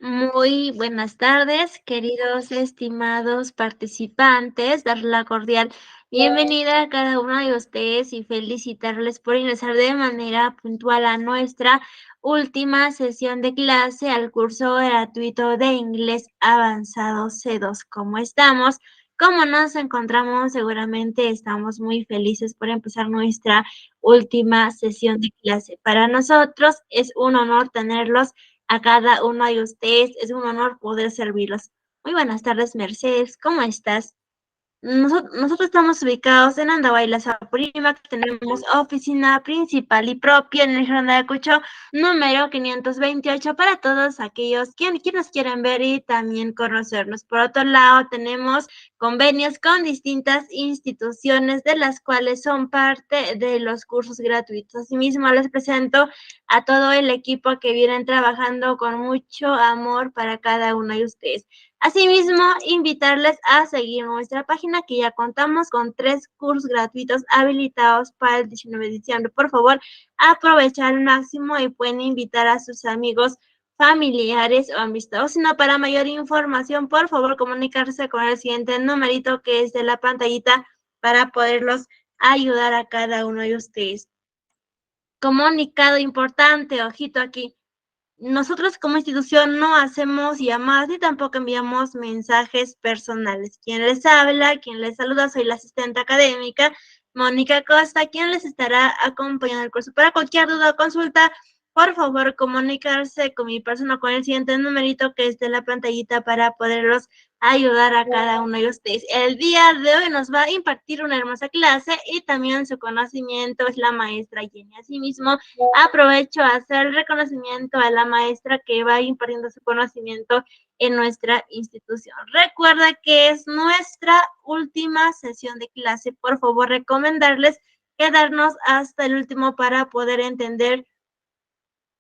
Muy buenas tardes, queridos estimados participantes. Dar la cordial bienvenida a cada uno de ustedes y felicitarles por ingresar de manera puntual a nuestra última sesión de clase al curso gratuito de inglés avanzado C2. ¿Cómo estamos? ¿Cómo nos encontramos? Seguramente estamos muy felices por empezar nuestra última sesión de clase. Para nosotros es un honor tenerlos a cada uno de ustedes. Es un honor poder servirlos. Muy buenas tardes, Mercedes. ¿Cómo estás? Nosotros estamos ubicados en Andahuayla, Apurímac. Tenemos oficina principal y propia en el Girón de Ayacucho, número 528, para todos aquellos quienes quieren ver y también conocernos. Por otro lado, tenemos convenios con distintas instituciones, de las cuales son parte de los cursos gratuitos. Asimismo, les presento a todo el equipo que vienen trabajando con mucho amor para cada uno de ustedes. Asimismo, invitarles a seguir nuestra página, que ya contamos con 3 cursos gratuitos habilitados para el 19 de diciembre. Por favor, aprovecha al máximo y pueden invitar a sus amigos, familiares o amistades. Si no, para mayor información, por favor, comunicarse con el siguiente numerito que es de la pantallita para poderlos ayudar a cada uno de ustedes. Comunicado importante, ojito aquí. Nosotros como institución no hacemos llamadas ni tampoco enviamos mensajes personales. Quien les habla, quien les saluda, soy la asistente académica, Mónica Costa, quien les estará acompañando el curso. Para cualquier duda o consulta, por favor, comunicarse con mi persona con el siguiente numerito que esté en la pantallita para poderlos ayudar a cada uno de ustedes. El día de hoy nos va a impartir una hermosa clase y también su conocimiento es la maestra Jenny. Asimismo, aprovecho a hacer el reconocimiento a la maestra que va impartiendo su conocimiento en nuestra institución. Recuerda que es nuestra última sesión de clase. Por favor, recomendarles quedarnos hasta el último para poder entender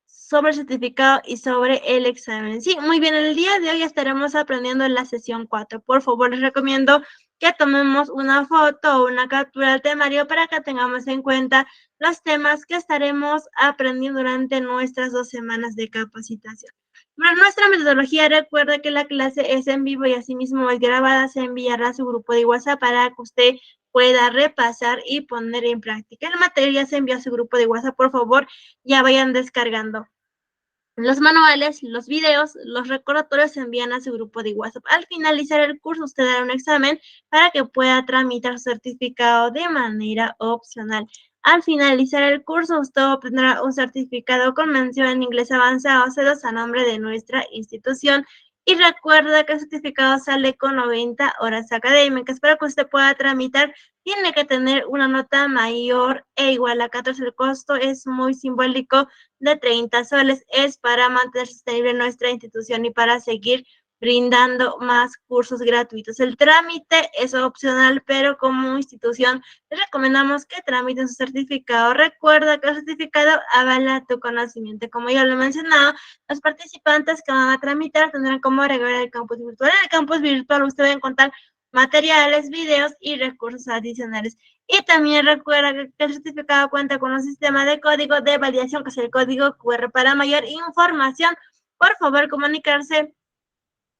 sobre el certificado y sobre el examen. Sí, muy bien, el día de hoy estaremos aprendiendo en la sesión 4. Por favor, les recomiendo que tomemos una foto o una captura del temario para que tengamos en cuenta los temas que estaremos aprendiendo durante nuestras 2 semanas de capacitación. Para nuestra metodología, recuerda que la clase es en vivo y asimismo es grabada, se enviará a su grupo de WhatsApp para que usted pueda repasar y poner en práctica. El material se envía a su grupo de WhatsApp, por favor, ya vayan descargando. Los manuales, los videos, los recordatorios se envían a su grupo de WhatsApp. Al finalizar el curso, usted dará un examen para que pueda tramitar su certificado de manera opcional. Al finalizar el curso, usted obtendrá un certificado con mención en inglés avanzado C2 a nombre de nuestra institución. Y recuerda que el certificado sale con 90 horas académicas. Para que usted pueda tramitar, tiene que tener una nota mayor e igual a 14. El costo es muy simbólico, de 30 soles. Es para mantener sostenible nuestra institución y para seguir brindando más cursos gratuitos. El trámite es opcional, pero como institución les recomendamos que tramiten su certificado. Recuerda que el certificado avala tu conocimiento. Como ya lo he mencionado, los participantes que van a tramitar tendrán como agregar el campus virtual. En el campus virtual usted va a encontrar materiales, videos y recursos adicionales. Y también recuerda que el certificado cuenta con un sistema de código de validación, que es el código QR. Para mayor información, por favor, comunicarse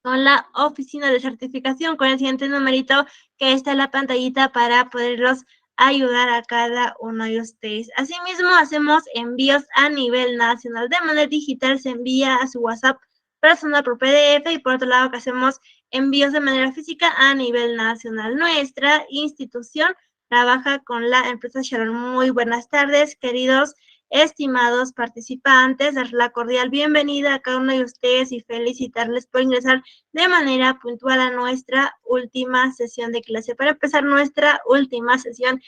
con la oficina de certificación con el siguiente numerito que está en la pantallita para poderlos ayudar a cada uno de ustedes. Asimismo, hacemos envíos a nivel nacional. De manera digital se envía a su WhatsApp personal por PDF, y por otro lado que hacemos envíos de manera física a nivel nacional. Nuestra institución trabaja con la empresa Sharon. Muy buenas tardes, queridos estimados participantes. Dar la cordial bienvenida a cada uno de ustedes y felicitarles por ingresar de manera puntual a nuestra última sesión de clase. Para empezar nuestra última sesión,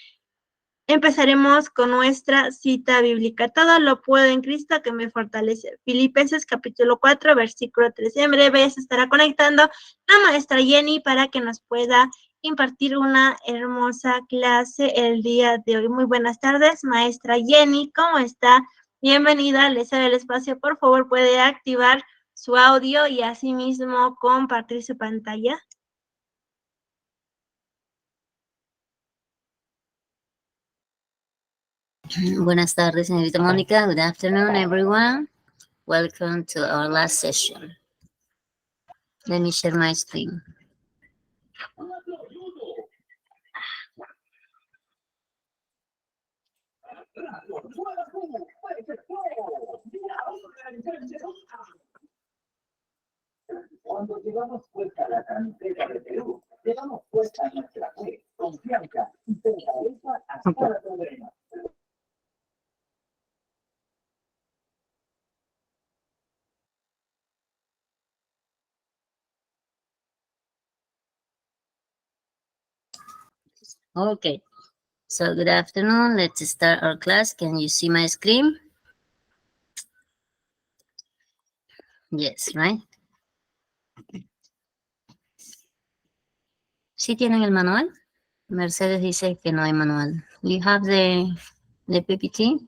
empezaremos con nuestra cita bíblica. Todo lo puedo en Cristo que me fortalece. Filipenses capítulo 4, versículo 13. En breve ya se estará conectando la maestra Jenny para que nos pueda impartir una hermosa clase el día de hoy. Muy buenas tardes, maestra Jenny, ¿cómo está? Bienvenida, les cedo el espacio. Por favor, puede activar su audio y asimismo compartir su pantalla. Buenas tardes, señorita Mónica. Good afternoon, everyone. Welcome to our last session. Let me share my screen. Cuando llevamos puesta la camiseta de Perú, llevamos puesta nuestra fe, confianza y fortaleza hasta la pobreza. Okay, so good afternoon. Let's start our class. Can you see my screen? Yes, right? ¿Sí tienen el manual? Mercedes dice que no hay manual. You have the PPT?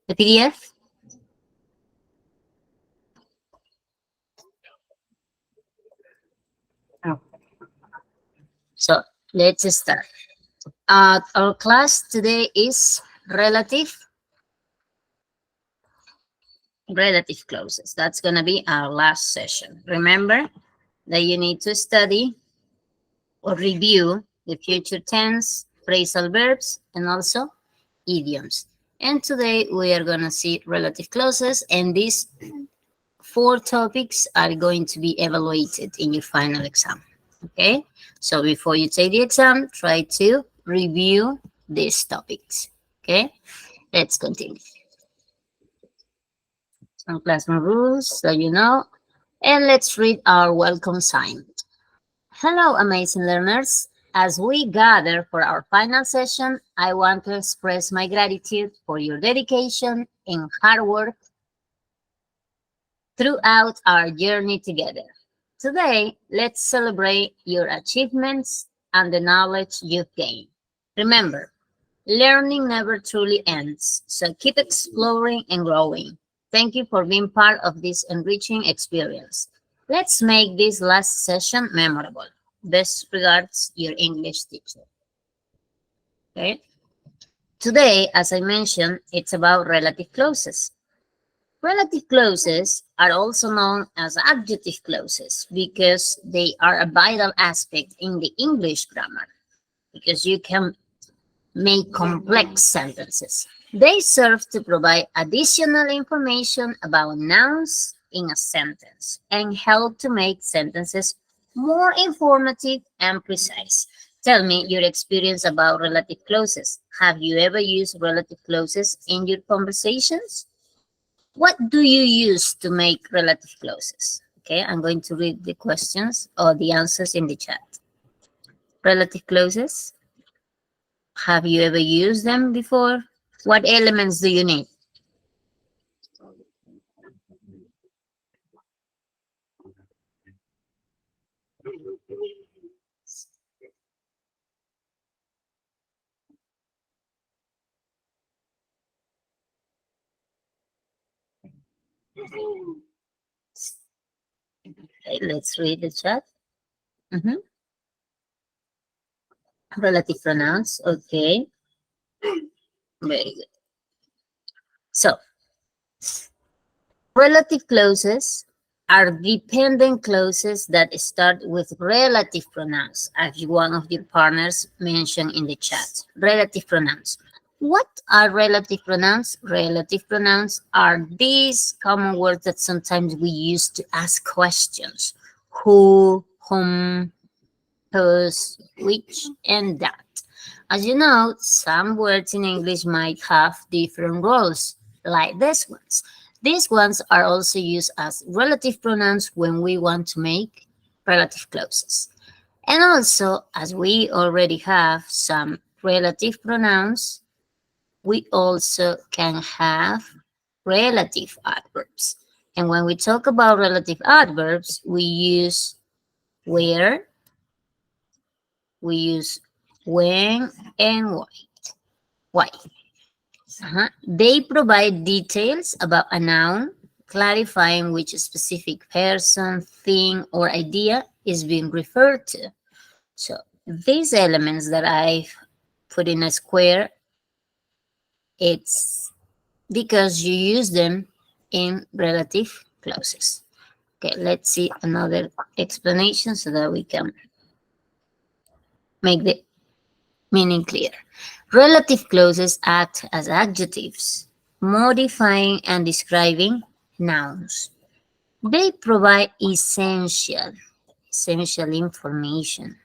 The PDF? Oh. So let's start. Our class today is relative clauses. That's going to be our last session. Remember that you need to study or review the future tense, phrasal verbs, and also idioms. And today we are going to see relative clauses, and these 4 topics are going to be evaluated in your final exam. Okay, so before you take the exam, try to review these topics. Okay, let's continue. Some classroom rules so you know, and let's read our welcome sign. Hello, amazing learners. As we gather for our final session, I want to express my gratitude for your dedication and hard work throughout our journey together. Today, let's celebrate your achievements and the knowledge you've gained. Remember, learning never truly ends, so keep exploring and growing. Thank you for being part of this enriching experience. Let's make this last session memorable. Best regards, your English teacher. Okay. Today, as I mentioned, it's about relative clauses. Relative clauses are also known as adjective clauses because they are a vital aspect in the English grammar because you can make complex sentences. They serve to provide additional information about nouns in a sentence and help to make sentences more informative and precise. Tell me your experience about relative clauses. Have you ever used relative clauses in your conversations? What do you use to make relative clauses? Okay, I'm going to read the questions or the answers in the chat. Relative clauses. Have you ever used them before? What elements do you need? Okay, let's read the chat. Relative pronouns. Okay, very good. So, relative clauses are dependent clauses that start with relative pronouns, as one of your partners mentioned in the chat. Relative pronouns. What are relative pronouns? Relative pronouns are these common words that sometimes we use to ask questions. Who, whom, whose, which, and that. As you know, some words in English might have different roles, like these ones. These ones are also used as relative pronouns when we want to make relative clauses. And also, as we already have some relative pronouns, we also can have relative adverbs. And when we talk about relative adverbs, we use where, we use when, and why. Why? They provide details about a noun, clarifying which specific person, thing, or idea is being referred to. So these elements that I've put in a square, it's because you use them in relative clauses. Okay, let's see another explanation so that we can make the meaning clear. Relative clauses act as adjectives, modifying and describing nouns. They provide essential information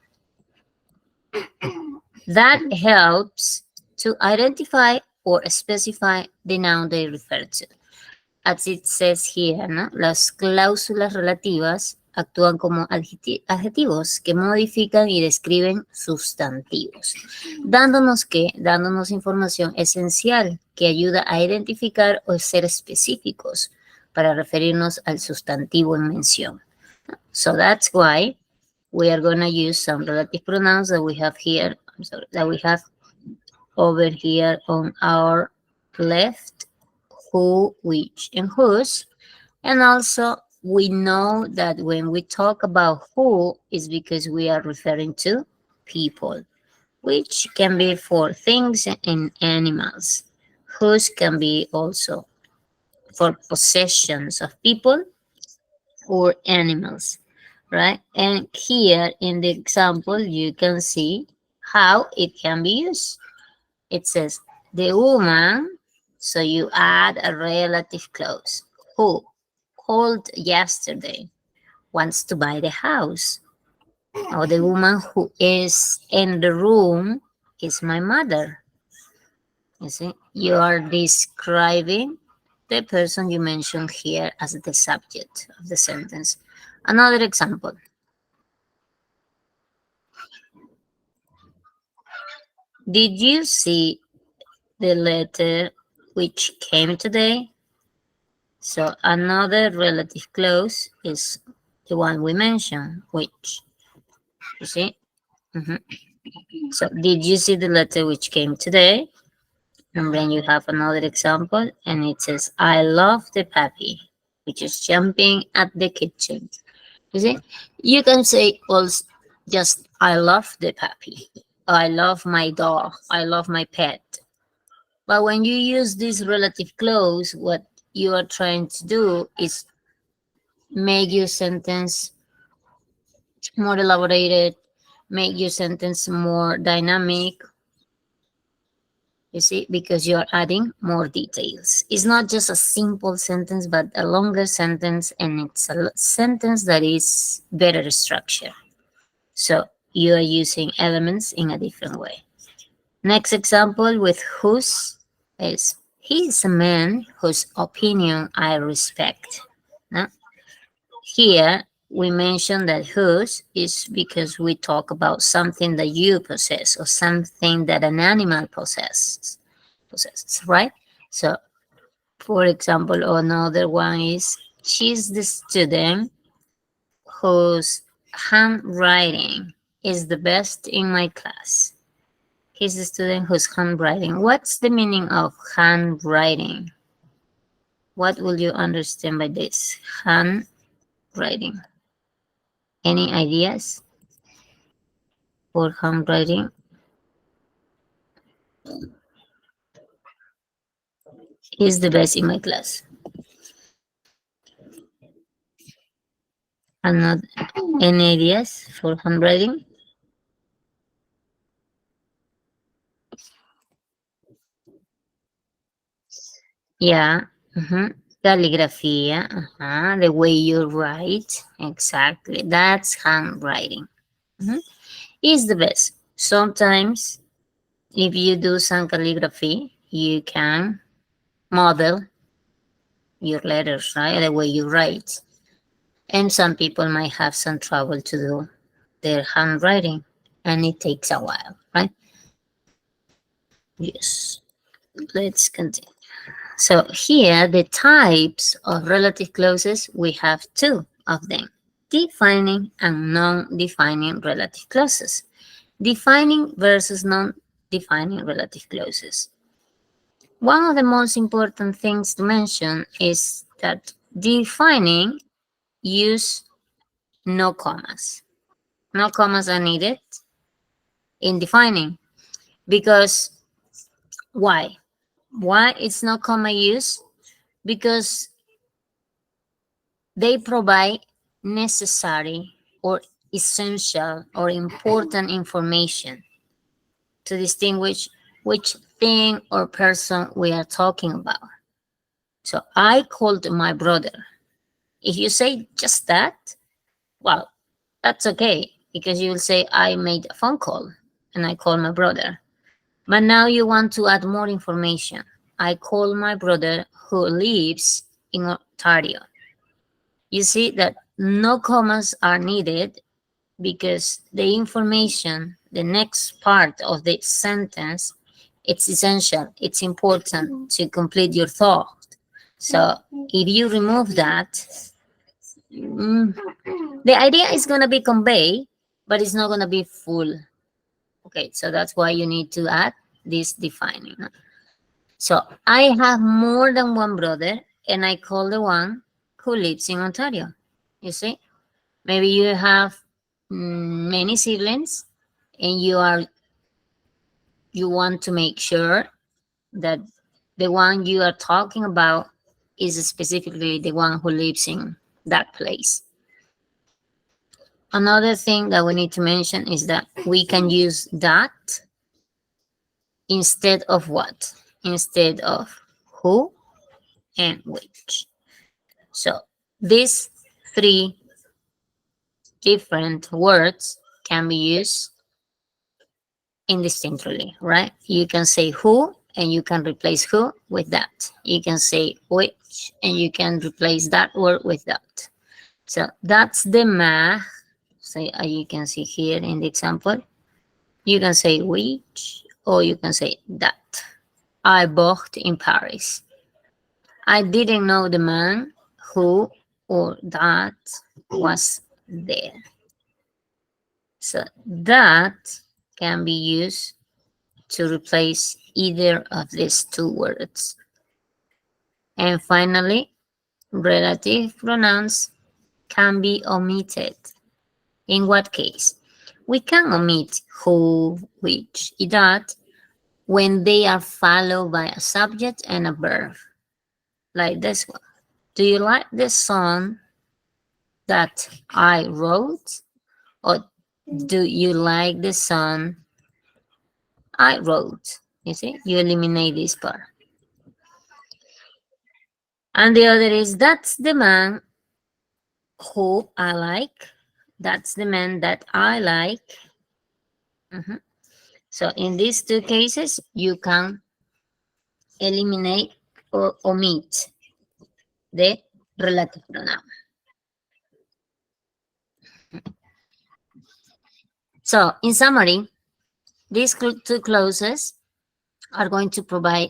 that helps to identify or specify the noun they refer to. As it says here, ¿no? Las cláusulas relativas actúan como adjetivos que modifican y describen sustantivos, dándonos información esencial que ayuda a identificar o ser específicos para referirnos al sustantivo en mención. So that's why we are going to use some relative pronouns that we have here, that we have over here on our left, who, which, and whose. And also, we know that when we talk about who, is because we are referring to people, which can be for things and animals. Whose can be also for possessions of people or animals, right? And here in the example, you can see how it can be used. It says, the woman, so you add a relative clause, who called yesterday wants to buy the house. Or the woman who is in the room is my mother. You see, you are describing the person you mentioned here as the subject of the sentence. Another example. Did you see the letter which came today? So another relative clause is the one we mentioned, which. You see? So did you see the letter which came today? And then you have another example, and it says, I love the puppy, which is jumping at the kitchen. You see? You can say also just, I love the puppy. I love my dog. I love my pet. But when you use this relative clause, what you are trying to do is make your sentence more elaborated, make your sentence more dynamic. You see, because you're adding more details. It's not just a simple sentence, but a longer sentence, and it's a sentence that is better structured. So you are using elements in a different way. Next example with whose is, he is a man whose opinion I respect. Now, here we mention that whose is because we talk about something that you possess or something that an animal possesses, right? So, for example, another one is, she's the student whose handwriting is the best in my class. He's the student whose handwriting. What's the meaning of handwriting? What will you understand by this? Handwriting. Any ideas for handwriting? He's the best in my class. Another, any ideas for handwriting? Yeah. Calligraphy. The way you write. Exactly. That's handwriting. Is the best. Sometimes, if you do some calligraphy, you can model your letters, right? The way you write. And some people might have some trouble to do their handwriting, and it takes a while, right? Yes. Let's continue. So here, the types of relative clauses, we have two of them, defining and non-defining relative clauses. Defining versus non-defining relative clauses. One of the most important things to mention is that defining use no commas. No commas are needed in defining. Because why? Why it's no comma use? Because they provide necessary or essential or important information to distinguish which thing or person we are talking about. So I called my brother. If you say just that, well, that's okay because you will say I made a phone call and I called my brother. But now you want to add more information. I call my brother who lives in Ontario. You see that no commas are needed because the information, the next part of the sentence, it's essential, it's important to complete your thought. So if you remove that, the idea is going to be conveyed, but it's not going to be full. Okay, so that's why you need to add this defining. So I have more than one brother, and I call the one who lives in Ontario. You see, maybe you have many siblings, and you want to make sure that the one you are talking about is specifically the one who lives in that place. Another thing that we need to mention is that we can use that instead of what? Instead of who and which. So these three different words can be used indistinctly, right? You can say who and you can replace who with that. You can say which and you can replace that word with that. So that's the math. So you can see here in the example, you can say which or you can say that. I bought in Paris. I didn't know the man who or that was there. So that can be used to replace either of these two words. And finally, relative pronouns can be omitted. In what case? We can omit who, which, that when they are followed by a subject and a verb, like this one. Do you like the song that I wrote? Or do you like the song I wrote? You see, you eliminate this part. And the other is that's the man who I like. That's the man that I like. So in these two cases, you can eliminate or omit the relative pronoun. So in summary, these two clauses are going to provide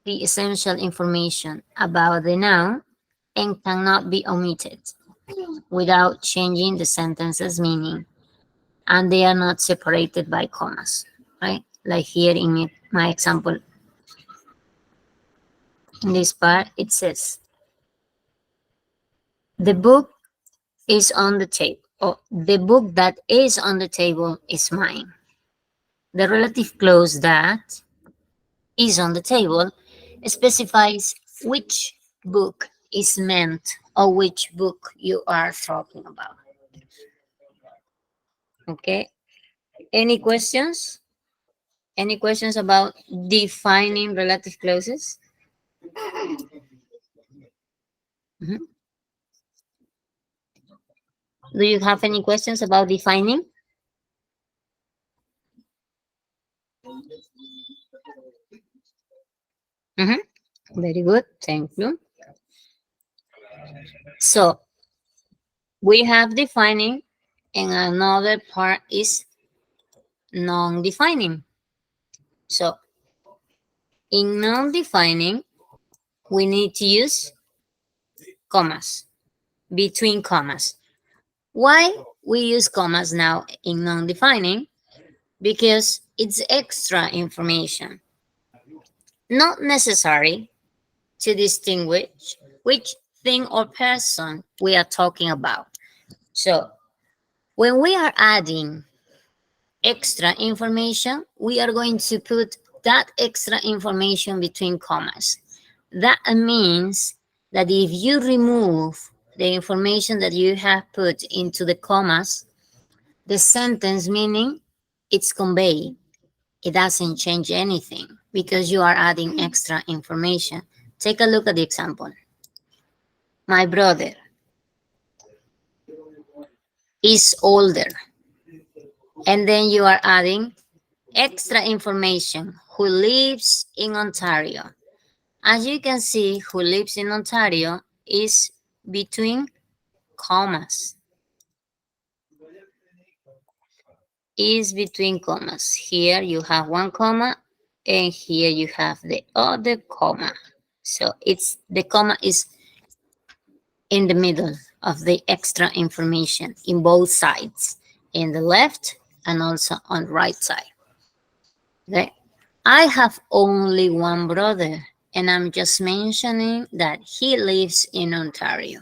the essential information about the noun and cannot be omitted without changing the sentence's meaning. And they are not separated by commas, right? Like here in my example. In this part, it says, the book is on the table. Or the book that is on the table is mine. The relative clause that is on the table specifies which book is meant or which book you are talking about. Okay. Any questions? Any questions about defining relative clauses? Do you have any questions about defining? Very good. Thank you. So we have defining and another part is non-defining. So in non-defining, we need to use commas, between commas. Why we use commas now in non-defining? Because it's extra information, not necessary to distinguish which thing or person we are talking about. So when we are adding extra information, we are going to put that extra information between commas. That means that if you remove the information that you have put into the commas, the sentence meaning it's conveyed. It doesn't change anything because you are adding extra information. Take a look at the example. My brother is older. And then you are adding extra information. Who lives in Ontario? As you can see, who lives in Ontario is between commas. Is between commas. Here you have one comma and here you have the other comma. So it's the comma is in the middle of the extra information in both sides, in the left and also on the right side. Okay. I have only one brother and I'm just mentioning that he lives in Ontario.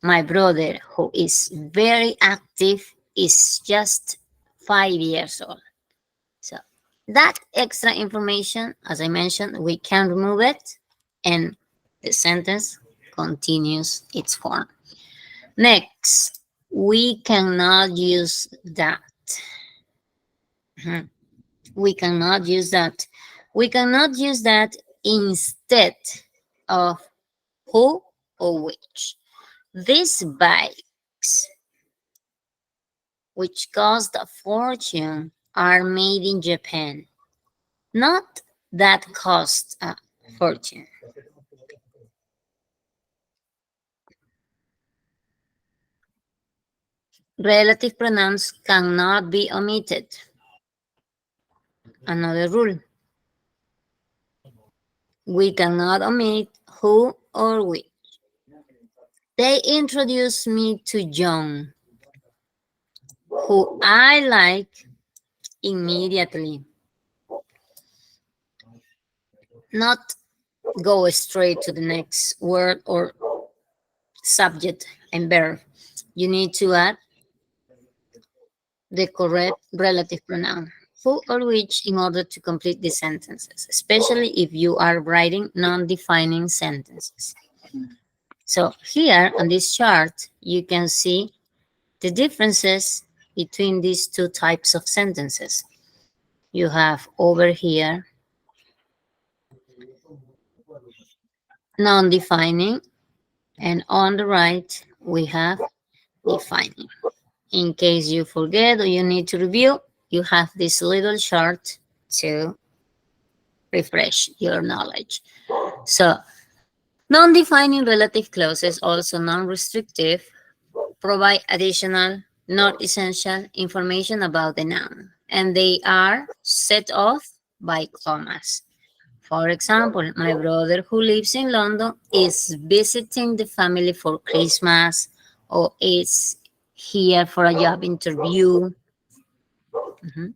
My brother, who is very active, is just 5 years old. So that extra information, as I mentioned, we can remove it and the sentence continues its form. Next, we cannot use that. We cannot use that. We cannot use that instead of who or which. These bikes, which cost a fortune, are made in Japan. Not that cost a fortune. Relative pronouns cannot be omitted. Another rule. We cannot omit who or which. They introduced me to John, who I like immediately. Not go straight to the next word or subject and verb. You need to add the correct relative pronoun, who or which, in order to complete the sentences, especially if you are writing non-defining sentences. So here on this chart, you can see the differences between these two types of sentences. You have over here non-defining, and on the right, we have defining. In case you forget or you need to review, you have this little chart to refresh your knowledge. So, non-defining relative clauses, also non-restrictive, provide additional, not essential information about the noun, and they are set off by commas. For example, my brother who lives in London is visiting the family for Christmas or is here for a job interview. Mhm.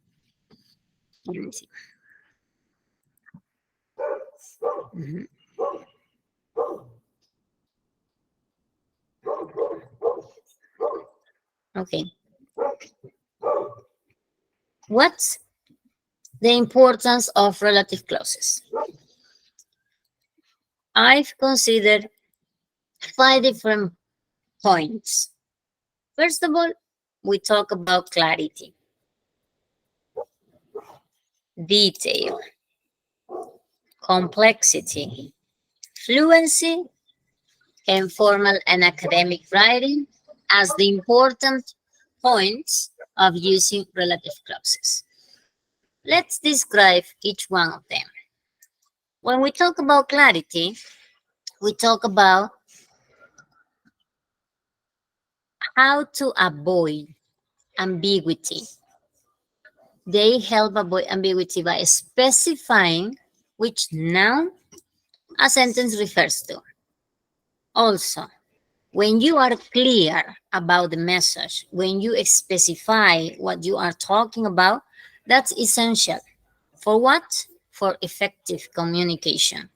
Let me see. Mhm. Okay. What's the importance of relative clauses? I've considered 5 different points. First of all, we talk about clarity, detail, complexity, fluency, and formal and academic writing as the important points of using relative clauses. Let's describe each one of them. When we talk about clarity, we talk about how to avoid ambiguity. They help avoid ambiguity by specifying which noun a sentence refers to. Also, when you are clear about the message, when you specify what you are talking about, that's essential. For what? For effective communication.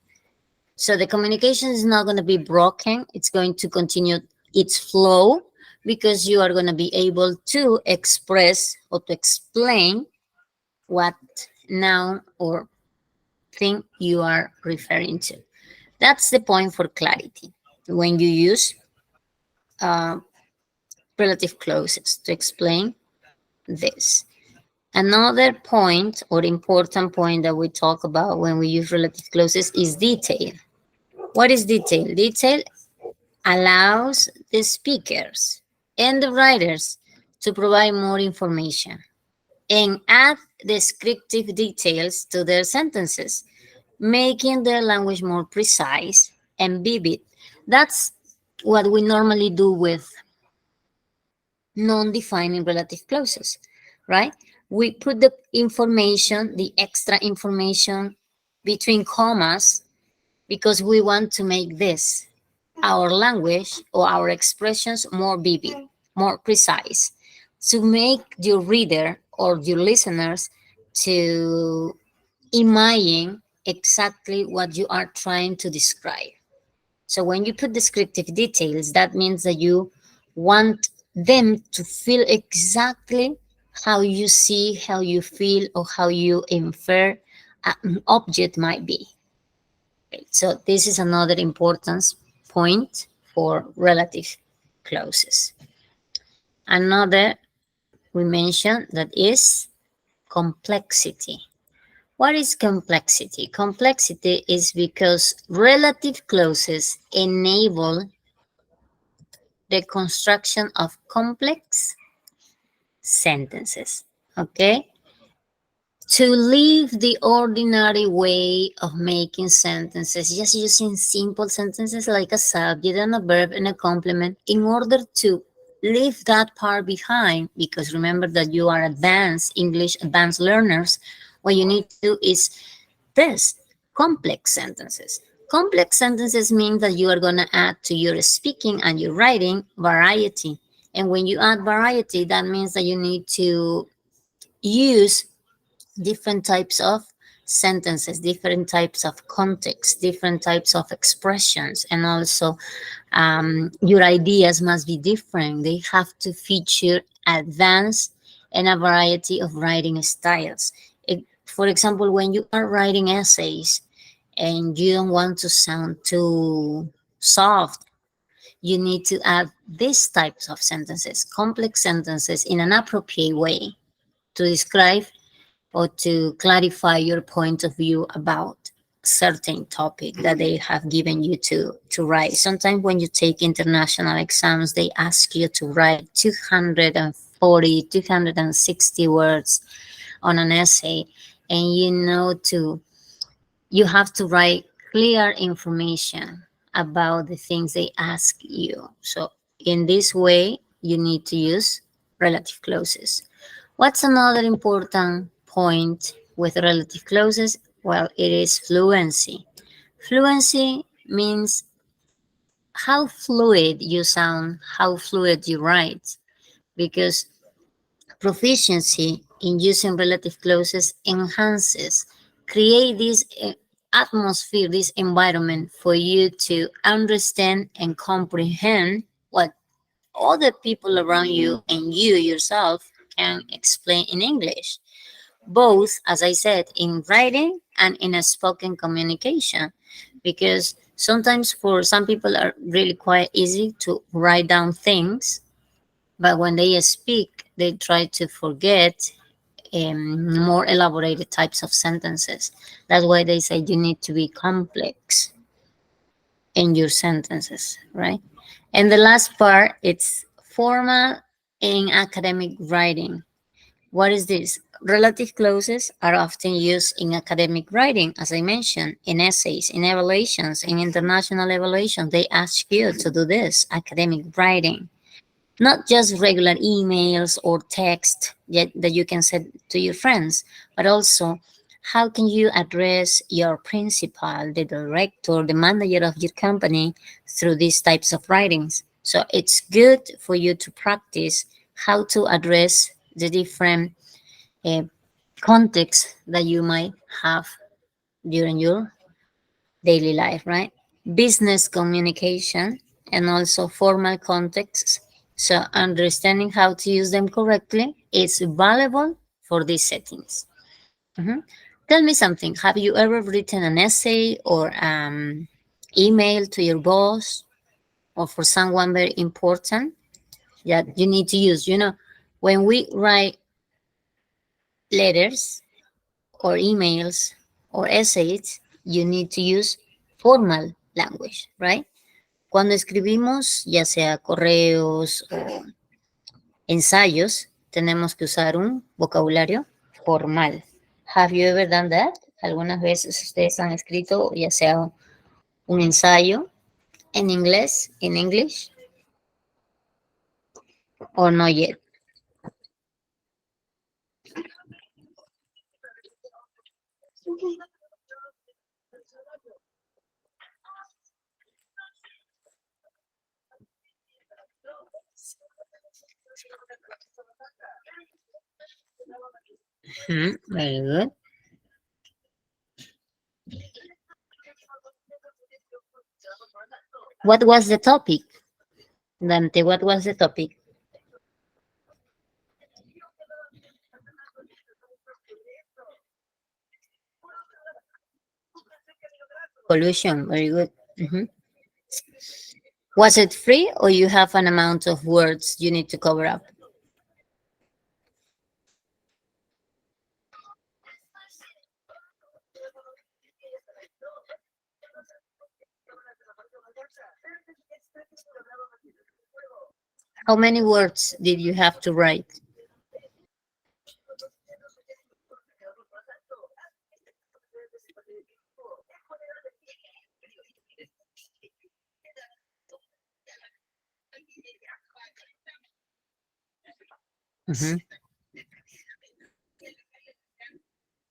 So the communication is not going to be broken. It's going to continue its flow because you are going to be able to express or to explain what noun or thing you are referring to. That's the point for clarity. when you use relative clauses to explain this. Another point or important point that we talk about when we use relative clauses is detail. What is detail? Detail allows the speakers and the writers to provide more information and add descriptive details to their sentences, making their language more precise and vivid. That's what we normally do with non-defining relative clauses, right? We put the information, the extra information between commas because we want to make this, our language or our expressions, more vivid, more precise, to make your reader or your listeners to imagine exactly what you are trying to describe. So when you put descriptive details, that means that you want them to feel exactly how you see, how you feel, or how you infer an object might be. Okay, so this is another important point for relative clauses. Another we mentioned that is complexity. What is complexity? Complexity is because relative clauses enable the construction of complex sentences. Okay? To leave the ordinary way of making sentences, just using simple sentences like a subject and a verb and a complement, in order to leave that part behind, because remember that you are advanced English, advanced learners, what you need to do is this, complex sentences. Complex sentences mean that you are going to add to your speaking and your writing variety. And when you add variety, that means that you need to use different types of sentences, different types of context, different types of expressions, and also your ideas must be different. They have to feature advanced and a variety of writing styles. For example, when you are writing essays and you don't want to sound too soft, you need to add these types of sentences, complex sentences, in an appropriate way to describe or to clarify your point of view about certain topic that they have given you to write. Sometimes when you take international exams, they ask you to write 240, 260 words on an essay, and you have to write clear information about the things they ask you. So in this way, you need to use relative clauses. What's another important point with relative clauses? Well, it is fluency. Fluency means how fluid you sound, how fluid you write, because proficiency in using relative clauses enhances, create this atmosphere, this environment for you to understand and comprehend what other people around you and you yourself can explain in English, both, as I said, in writing and in a spoken communication, because sometimes for some people are really quite easy to write down things, but when they speak, they try to forget more elaborated types of sentences. That's why they say you need to be complex in your sentences, right? And the last part, it's formal in academic writing. What is this? Relative clauses are often used in academic writing, as I mentioned, in essays, in evaluations, in international evaluations. They ask you to do this, academic writing. Not just regular emails or text that you can send to your friends, but also how can you address your principal, the director, the manager of your company through these types of writings. So it's good for you to practice how to address the different uh, contexts that you might have during your daily life, right? Business communication and also formal contexts. So understanding how to use them correctly is valuable for these settings. Mhm. Tell me something. Have you ever written an essay or email to your boss? or for someone very important that you need to use. When we write letters or emails or essays, you need to use formal language, right? Cuando escribimos, ya sea correos o ensayos, tenemos que usar un vocabulario formal. Have you ever done that? Algunas veces ustedes han escrito ya sea un ensayo en inglés, in English, or not yet. Very good. What was the topic? Dante, what was the topic? Pollution, very good. Was it free or you have an amount of words you need to cover up? How many words did you have to write?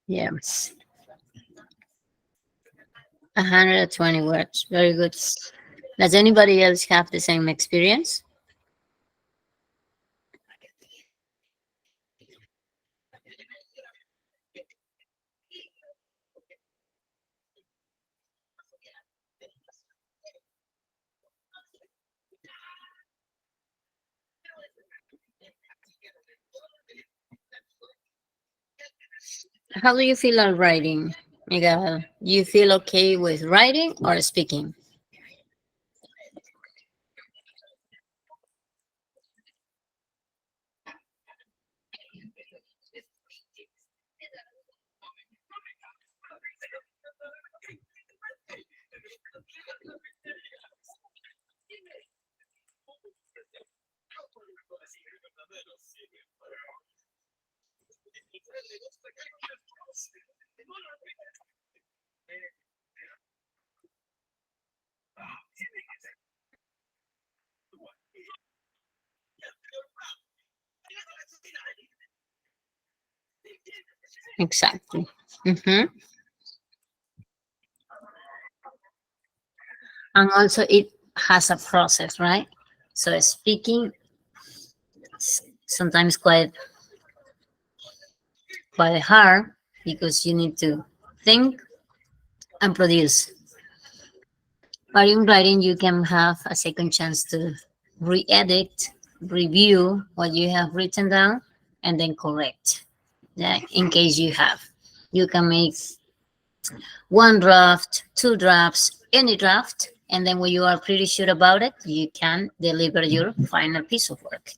Yes. 120 words. Very good. Does anybody else have the same experience? How do you feel on writing, Miguel? Do you feel okay with writing or speaking? Exactly. And also it has a process, right? So speaking is sometimes quite hard because you need to think and produce. But in writing, you can have a second chance to re-edit, review what you have written down, and then correct. Yeah, in case you have, you can make one draft, two drafts, any draft, and then when you are pretty sure about it, you can deliver your final piece of work.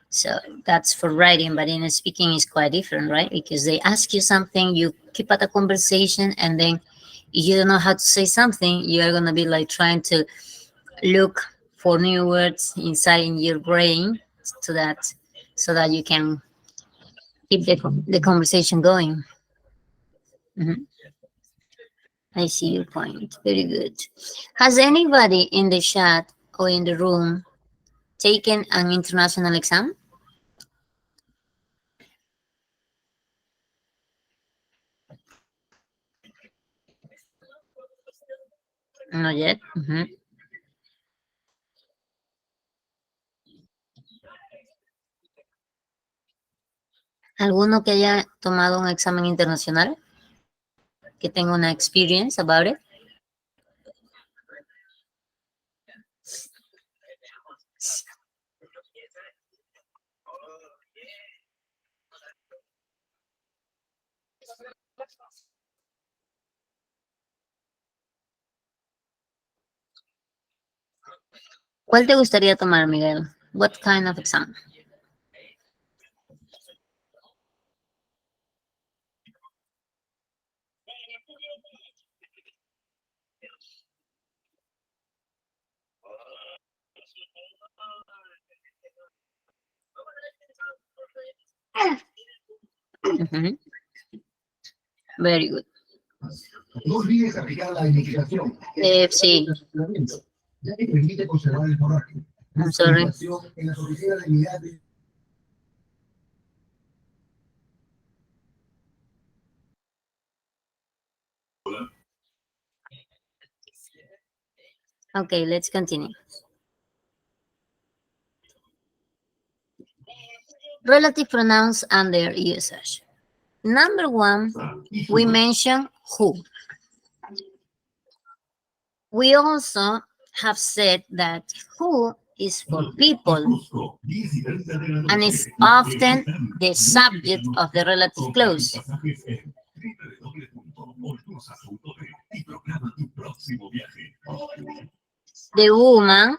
So that's for writing, but in speaking is quite different, right? Because they ask you something, you keep at a conversation, and then if you don't know how to say something, you are gonna be like trying to look for new words inside in your brain to that so that you can keep the conversation going. Mhm. I see your point. Very good. Has anybody in the chat or in the room taken an international exam? Not yet. ¿Alguno que haya tomado un examen internacional? Que tenga una experience about it? ¿Cuál te gustaría tomar, Miguel? What kind of exam? Ujú. Very good. No olvides aplicar la identificación. Sí. Ya que permite conservar el forraje. I'm sorry. En las oficinas de unidad de... Okay, let's continue. Relative pronouns and their usage. Number one, we mention who. We also have said that who is for people and is often the subject of the relative clause. The woman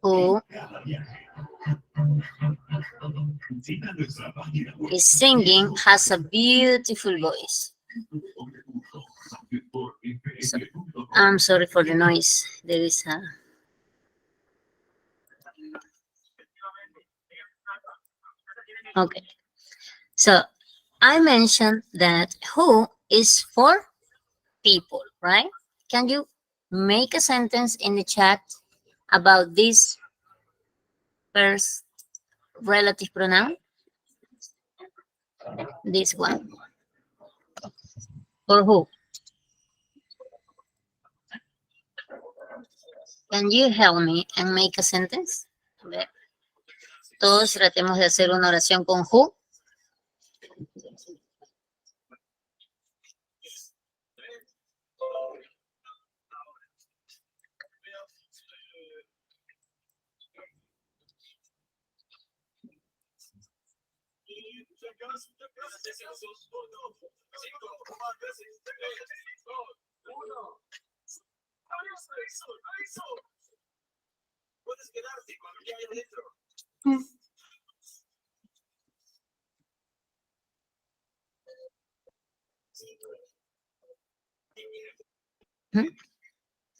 who is singing has a beautiful voice. So, I'm sorry for the noise. There is a... Okay. So, I mentioned that who is for people, right? Can you make a sentence in the chat about this first relative pronoun? This one. For who? Can you help me and make a sentence? A ver. Todos tratemos de hacer una oración con who.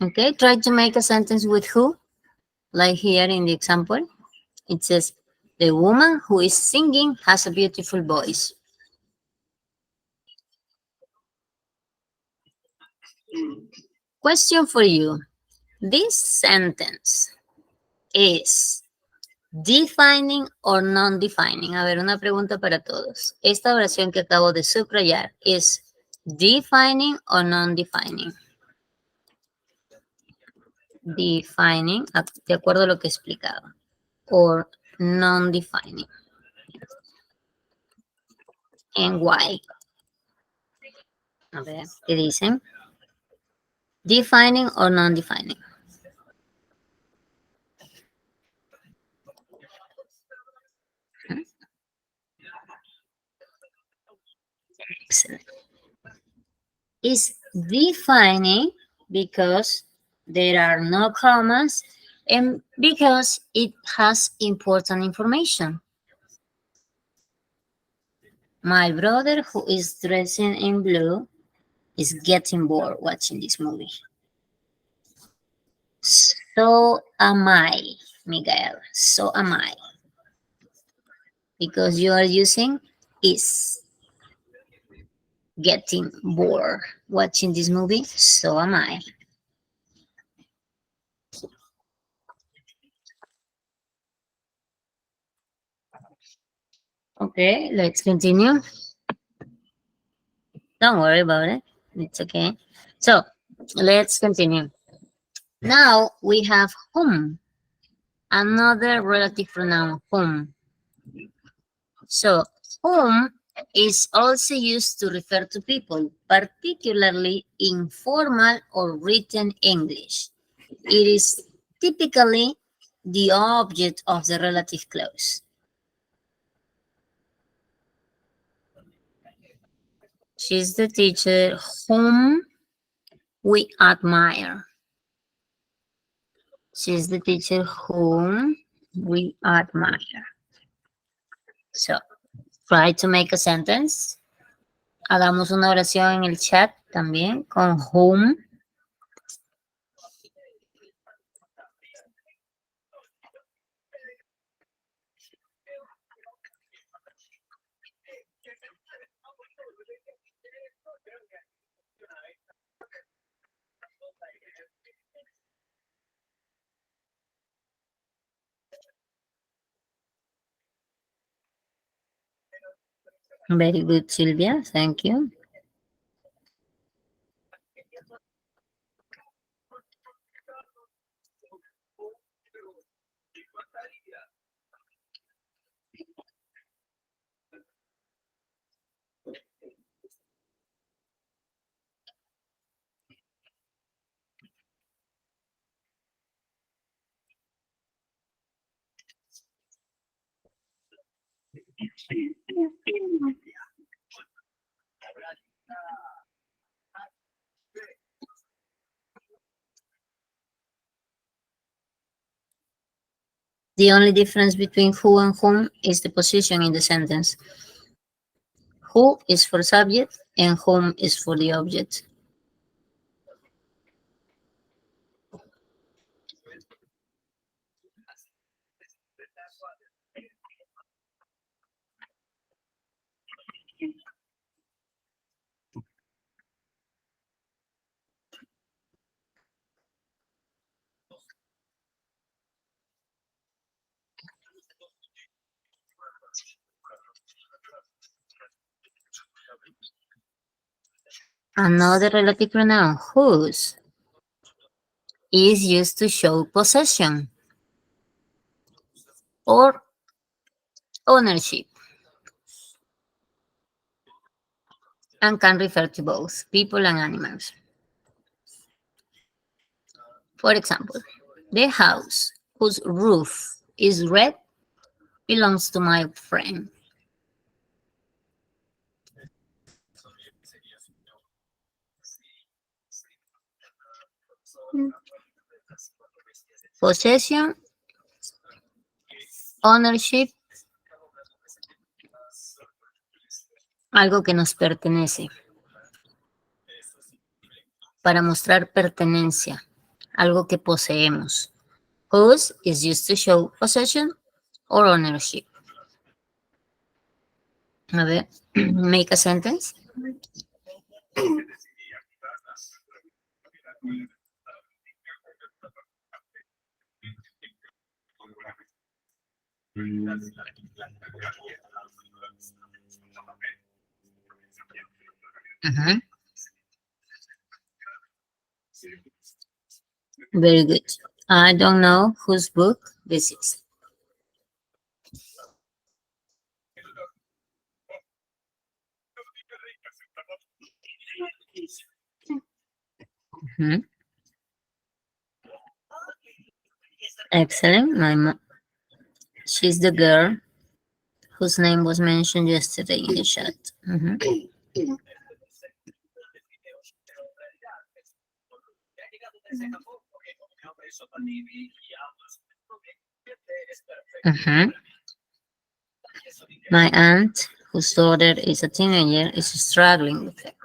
Okay, try to make a sentence with who, like here in the example. It says, the woman who is singing has a beautiful voice. Question for you. This sentence is defining or non-defining. A ver, una pregunta para todos. Esta oración que acabo de subrayar, ¿es defining o non-defining? Defining, de acuerdo a lo que he explicado. Or non-defining. And why? A ver, ¿qué dicen? Defining or non-defining. Excellent. Is defining because there are no commas and because it has important information. My brother, who is dressing in blue, is getting bored watching this movie. So am I, Miguel. So am I. Because you are using is. Getting bored watching this movie, so am I. Okay, let's continue. Don't worry about it. It's okay. So, let's continue. Now, we have whom. Another relative pronoun, whom. So, whom is also used to refer to people, particularly in formal or written English. It is typically the object of the relative clause. She's the teacher whom we admire. She's the teacher whom we admire. So, try to make a sentence. Hagamos una oración en el chat también con whom. Very good, Silvia. Thank you. The only difference between who and whom is the position in the sentence. Who is for subject and whom is for the object. Another relative pronoun, whose, is used to show possession or ownership and can refer to both people and animals. For example, the house whose roof is red belongs to my friend. Possession, ownership, algo que nos pertenece. Para mostrar pertenencia, algo que poseemos. Whose is used to show possession or ownership. A ver, make a sentence. Very good. I don't know whose book this is. Excellent. She's the girl whose name was mentioned yesterday in the chat. My aunt, whose daughter is a teenager, is struggling with it.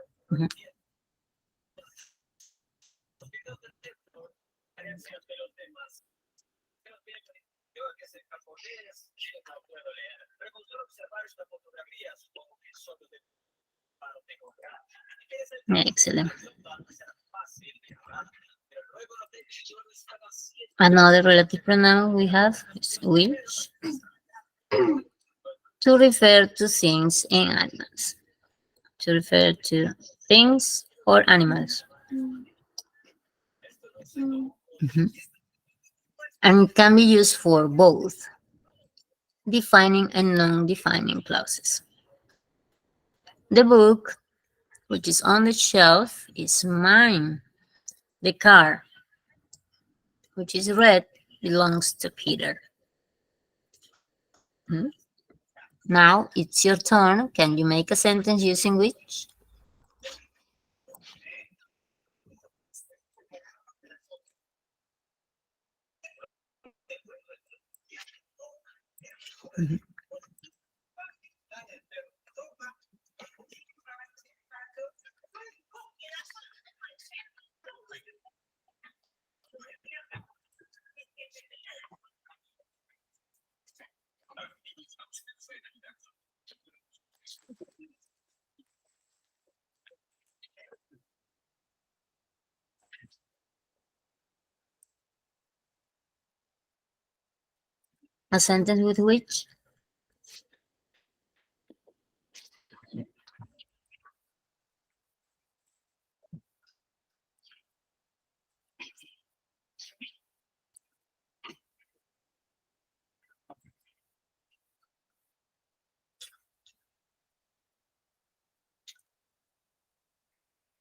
Excellent. Another relative pronoun we have is which, to refer to things and animals. To refer to things or animals. And can be used for both defining and non-defining clauses. The book, which is on the shelf, is mine. The car, which is red, belongs to Peter. Now it's your turn. Can you make a sentence using which? Mhm. A sentence with which?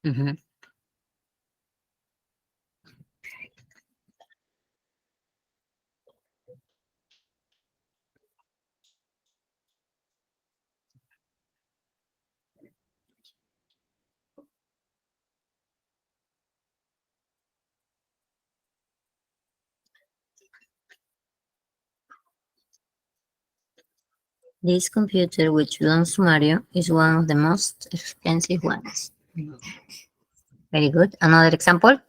Mhm. This computer which belongs to Mario is one of the most expensive ones. Very good. Another example?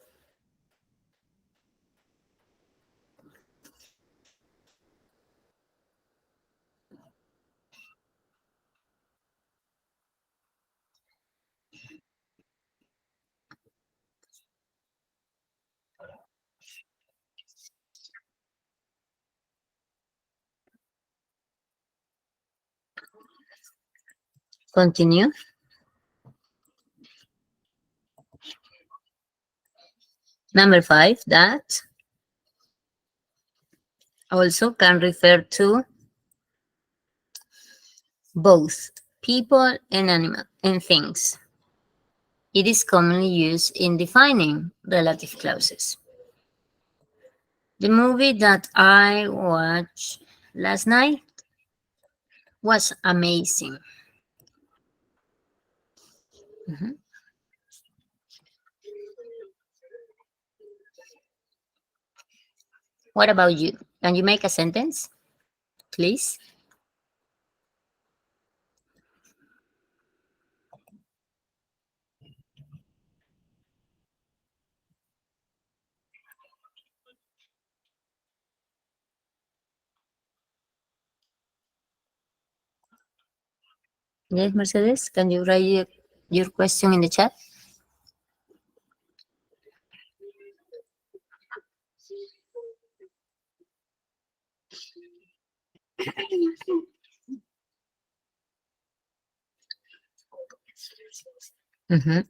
Continue. Number 5, that also can refer to both people and animal and things. It is commonly used in defining relative clauses. The movie that I watched last night was amazing. Mhm. What about you? Can you make a sentence, please? Yes, Mercedes, can you write your question in the chat? Mhm.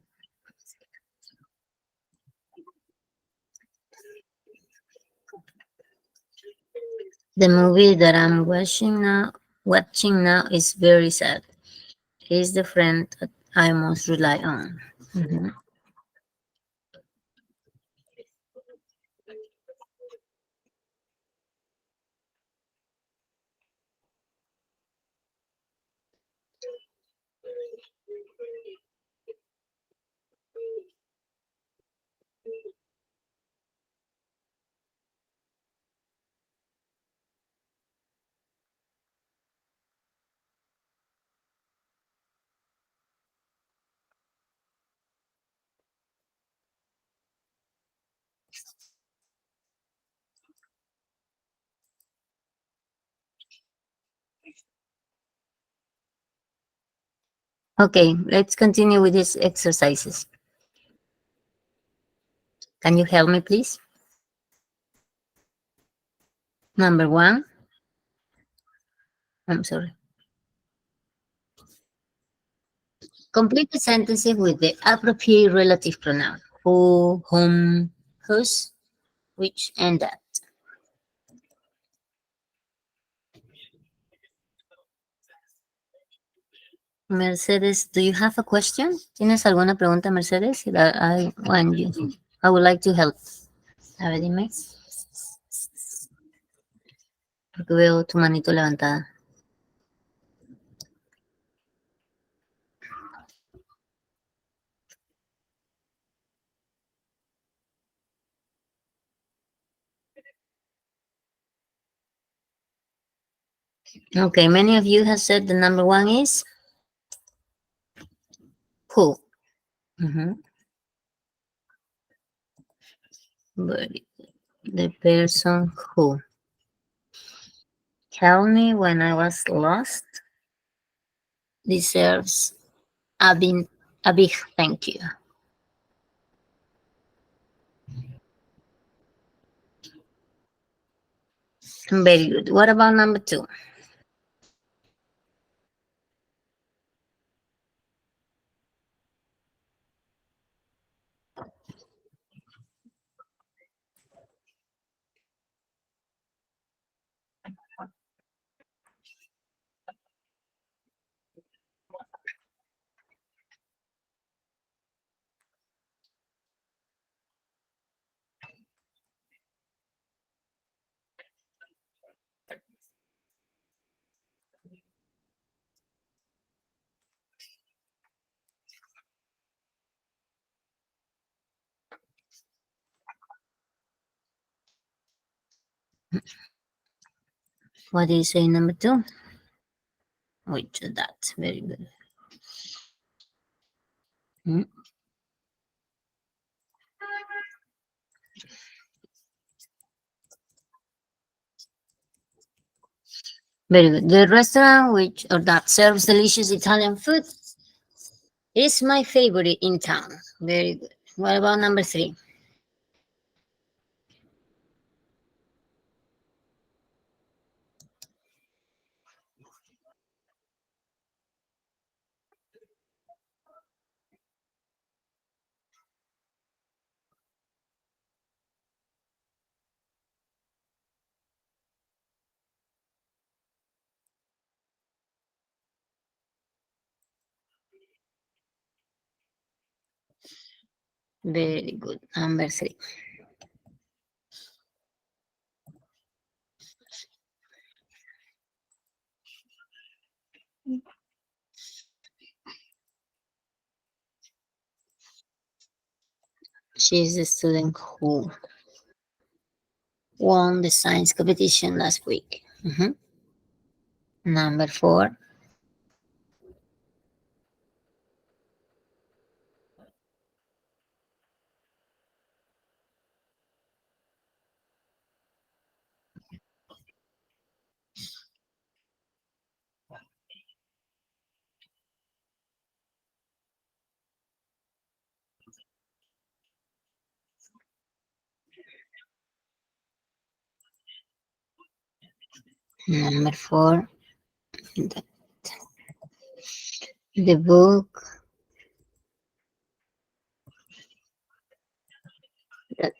The movie that I'm watching now is very sad. He's the friend that I most rely on. Mhm. Okay, let's continue with these exercises. Can you help me, please? Number 1. I'm sorry. Complete the sentences with the appropriate relative pronoun. Who, whom, whose, which, and that. Mercedes, do you have a question? ¿Tienes alguna pregunta, Mercedes? I would like to help. A ver, dime. Porque veo tu manito levantada. Okay, many of you have said the number one is who. Mhm. But the person who helped me when I was lost deserves a big, a big thank you. Very good. What about number two? What do you say, number two? Which is that? Very good. Hmm. Very good. The restaurant which or that serves delicious Italian food is my favorite in town. Very good. What about number three? Very good. Number three. She's the student who won the science competition last week. Mhm. Number four. Number four. The, the book that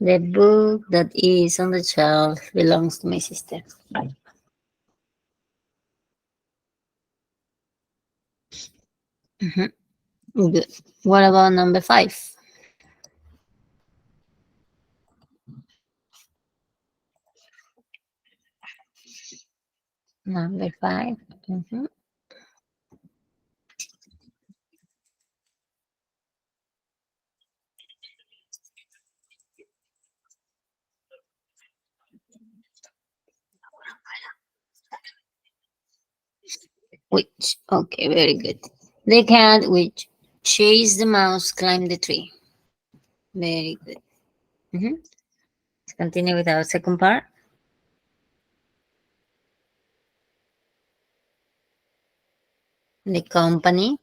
the book that is on the shelf belongs to my sister. Mhm. Good. What about number five? Number 5. Mhm. Which, okay, very good. The cat which chased the mouse climbed the tree. Very good. Mhm. Let's continue with our second part. The company.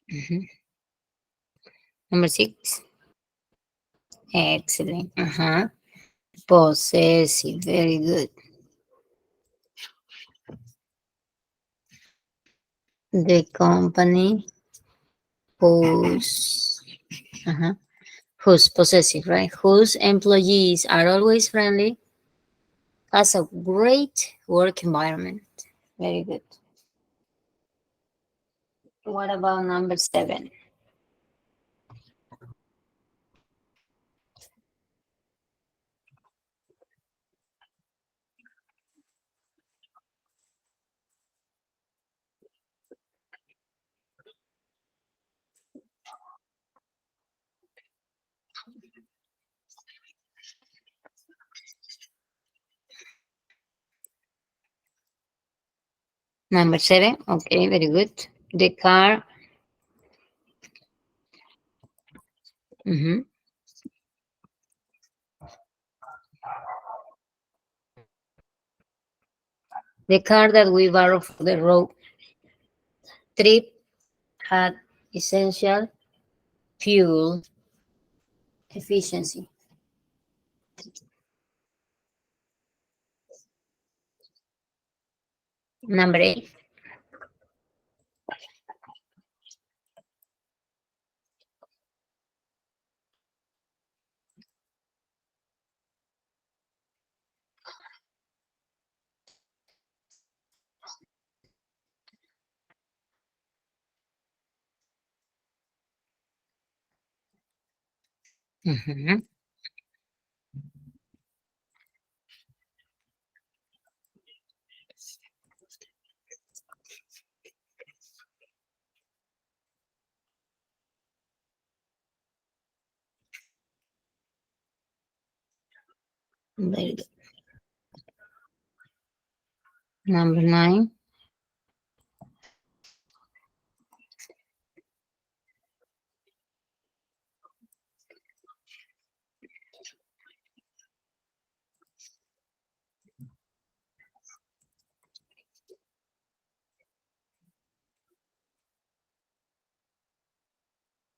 Mhm. Number 6. Excellent. Uh-huh. Possessive. Very good. The company whose, uh-huh, whose possessive, right? Whose employees are always friendly, has a great work environment. Very good. What about number 7? Number 7. Okay, very good. The car. Mhm. The car that we borrowed for the road trip had essential fuel efficiency. Number 8. Mhm. Very good. Number 9.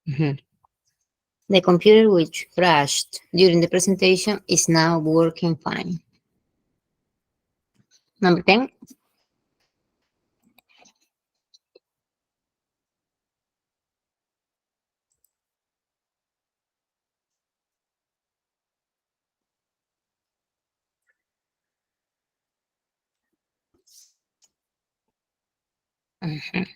Mhm. The computer which crashed during the presentation is now working fine. Number 10. Mhm.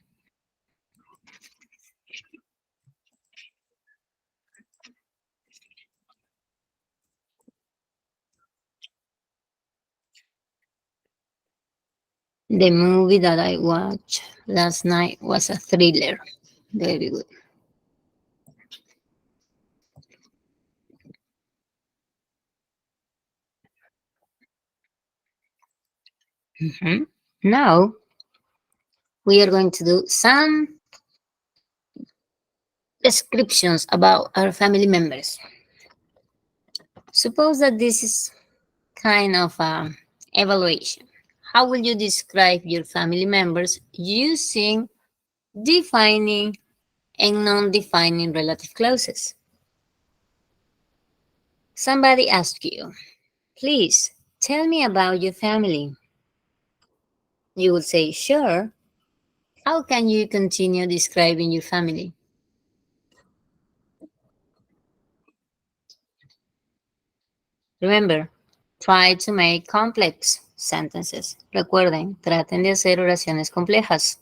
The movie that I watched last night was a thriller. Very good. Mhm. Now we are going to do some descriptions about our family members. Suppose that this is kind of a evaluation. How will you describe your family members using defining and non-defining relative clauses? Somebody asks you, please tell me about your family. You would say, sure. How can you continue describing your family? Remember, try to make complex sentences. Recuerden, traten de hacer oraciones complejas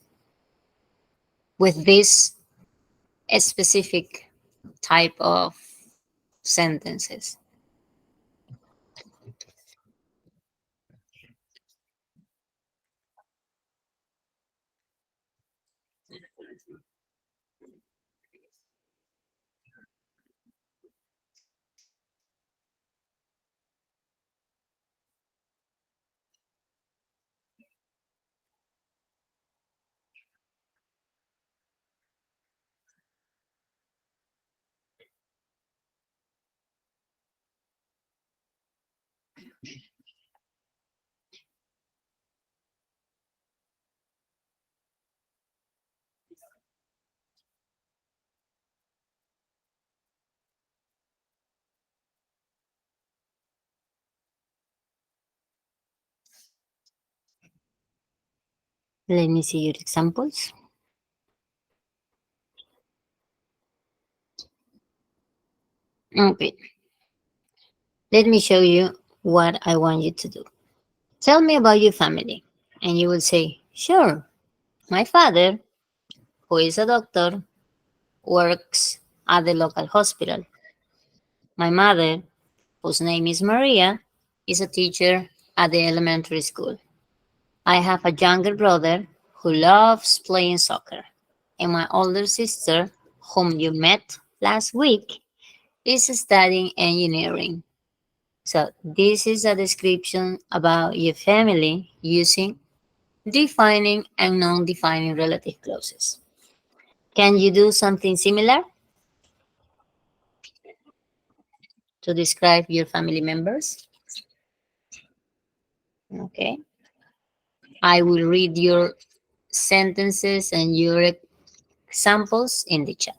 with this specific type of sentences. Let me see your examples. Okay, let me show you what I want you to do. Tell me about your family. And you will say, sure, my father, who is a doctor, works at the local hospital. My mother, whose name is Maria, is a teacher at the elementary school. I have a younger brother who loves playing soccer. And my older sister, whom you met last week, is studying engineering. So, this is a description about your family using defining and non-defining relative clauses. Can you do something similar to describe your family members? Okay. I will read your sentences and your examples in the chat.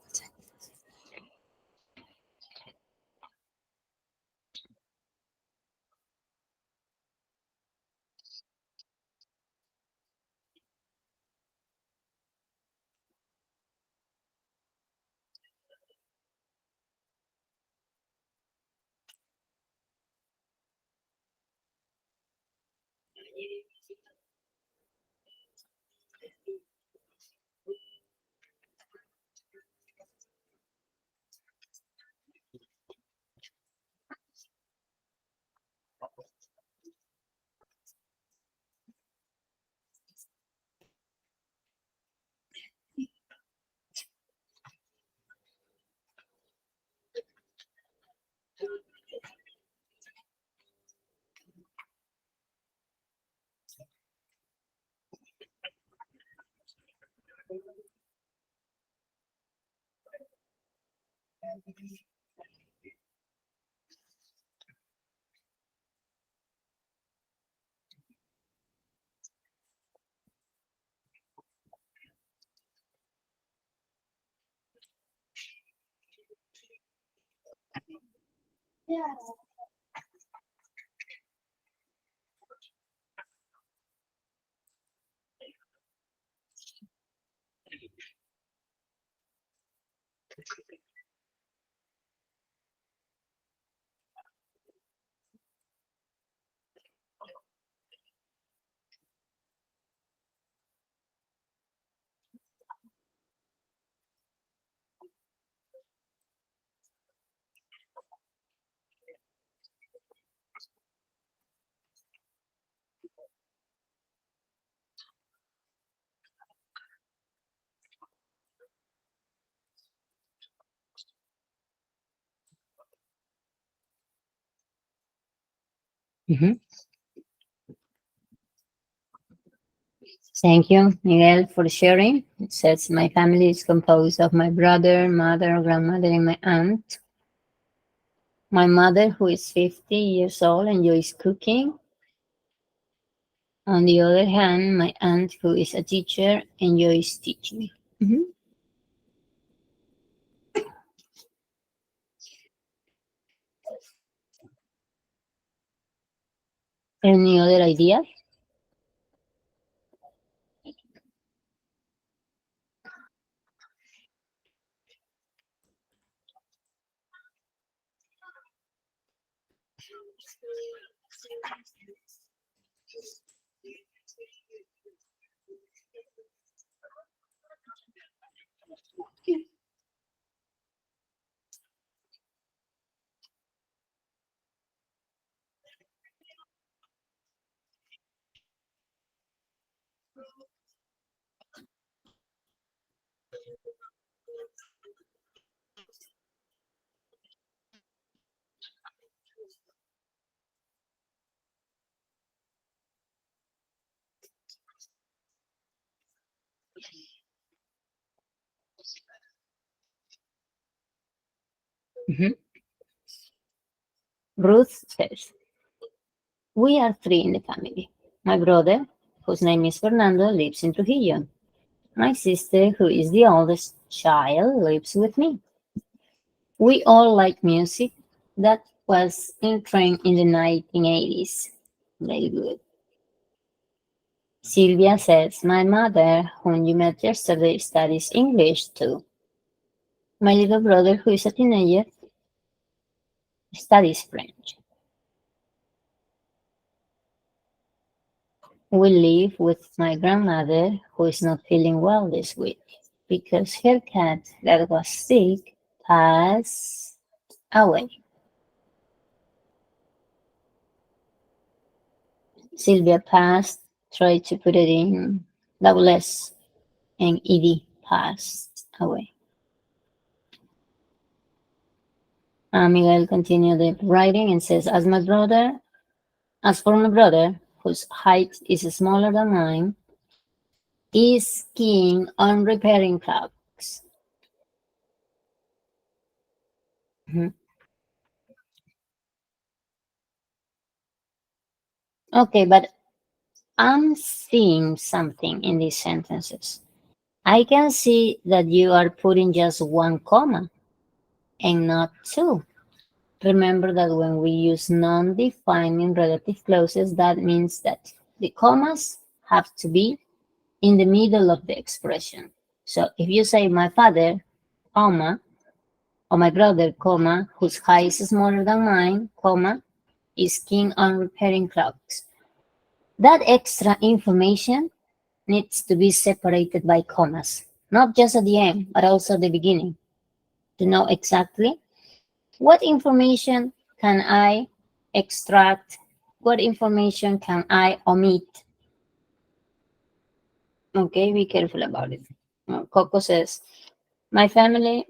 Mhm. Thank you, Miguel, for sharing. It says, my family is composed of my brother, mother, grandmother, and my aunt. My mother, who is 50 years old, enjoys cooking. On the other hand, my aunt, who is a teacher, enjoys teaching. Mhm. Any other ideas? Mhm. Ruth says, we are three in the family. My brother, whose name is Fernando, lives in Trujillo. My sister, who is the oldest child, lives with me. We all like music. That was in trend in the 1980s. Very good. Sylvia says, my mother, whom you met yesterday, studies English too. My little brother, who is a teenager, studies French. We live with my grandmother, who is not feeling well this week because her cat that was sick passed away. Sylvia passed, tried to put it in double S, and ED passed away. Miguel continued the writing and says, as for my brother, whose height is smaller than mine, is keen on repairing clocks. Mhm. Okay, but I'm seeing something in these sentences. I can see that you are putting just one comma and not two. Remember that when we use non-defining relative clauses, that means that the commas have to be in the middle of the expression. So if you say my father, comma, or my brother, comma, whose height is smaller than mine, comma, is keen on repairing clocks. That extra information needs to be separated by commas, not just at the end, but also at the beginning, to know exactly what information can I extract, what information can I omit. Okay, be careful about it. Coco says, my family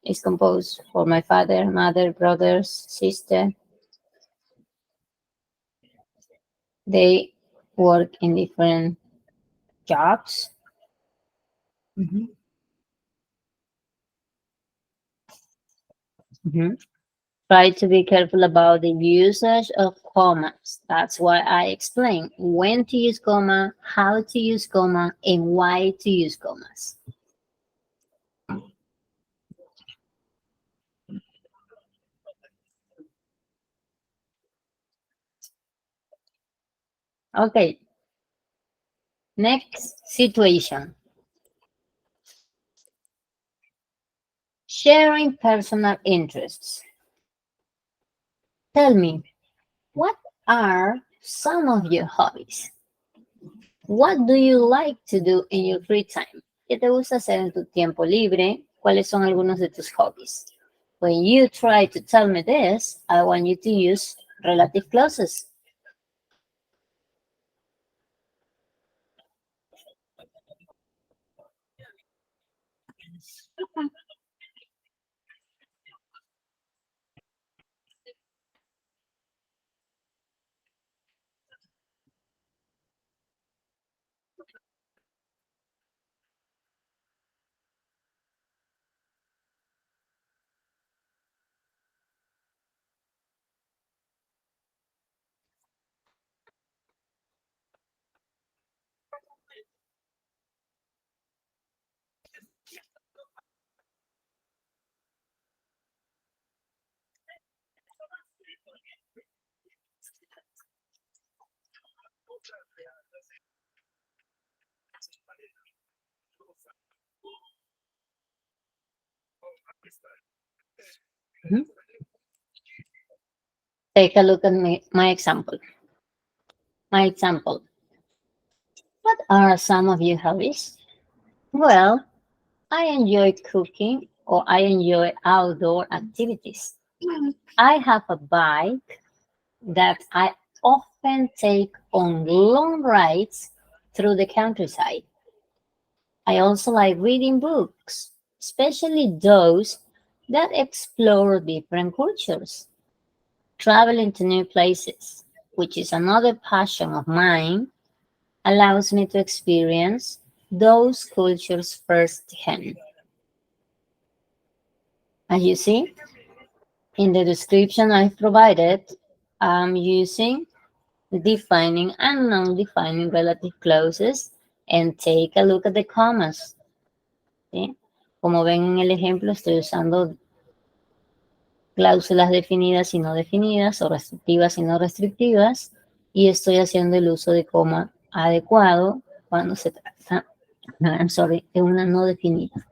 is composed for my father, mother, brothers, sister. They work in different jobs. Mhm. Mhm. Try to be careful about the usage of commas. That's why I explain when to use comma, how to use comma, and why to use commas. Okay, next situation. Sharing personal interests. Tell me, what are some of your hobbies? What do you like to do in your free time? ¿Qué te gusta hacer en tu tiempo libre? ¿Cuáles son algunos de tus hobbies? When you try to tell me this, I want you to use relative clauses. Mhm. Take a look at my example. My example. What are some of your hobbies? Well, I enjoy cooking or I enjoy outdoor activities. I have a bike that I often take on long rides through the countryside. I also like reading books, especially those that explore different cultures. Traveling to new places, which is another passion of mine, allows me to experience those cultures firsthand. As you see, in the description I've provided, I'm using defining and non-defining relative clauses and take a look at the commas. ¿Sí? Como ven en el ejemplo, estoy usando cláusulas definidas y no definidas o restrictivas y no restrictivas y estoy haciendo el uso de coma adecuado cuando se trata, I'm sorry, de una no definida.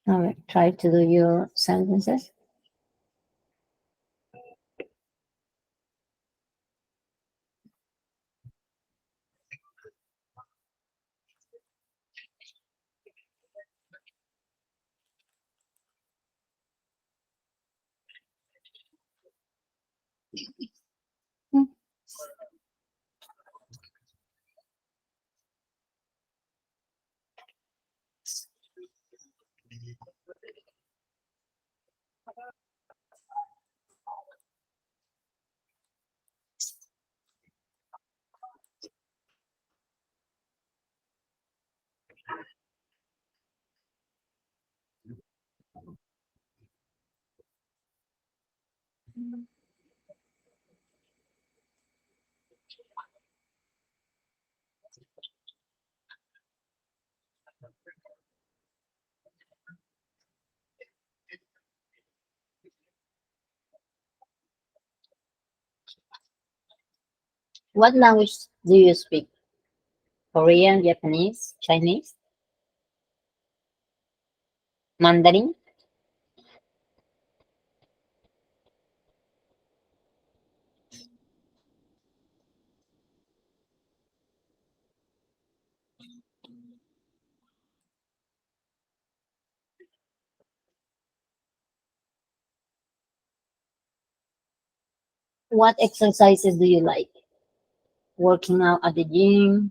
A ver, try to do your sentences. What language do you speak? Korean, Japanese, Chinese, Mandarin? What exercises do you like? Working out at the gym,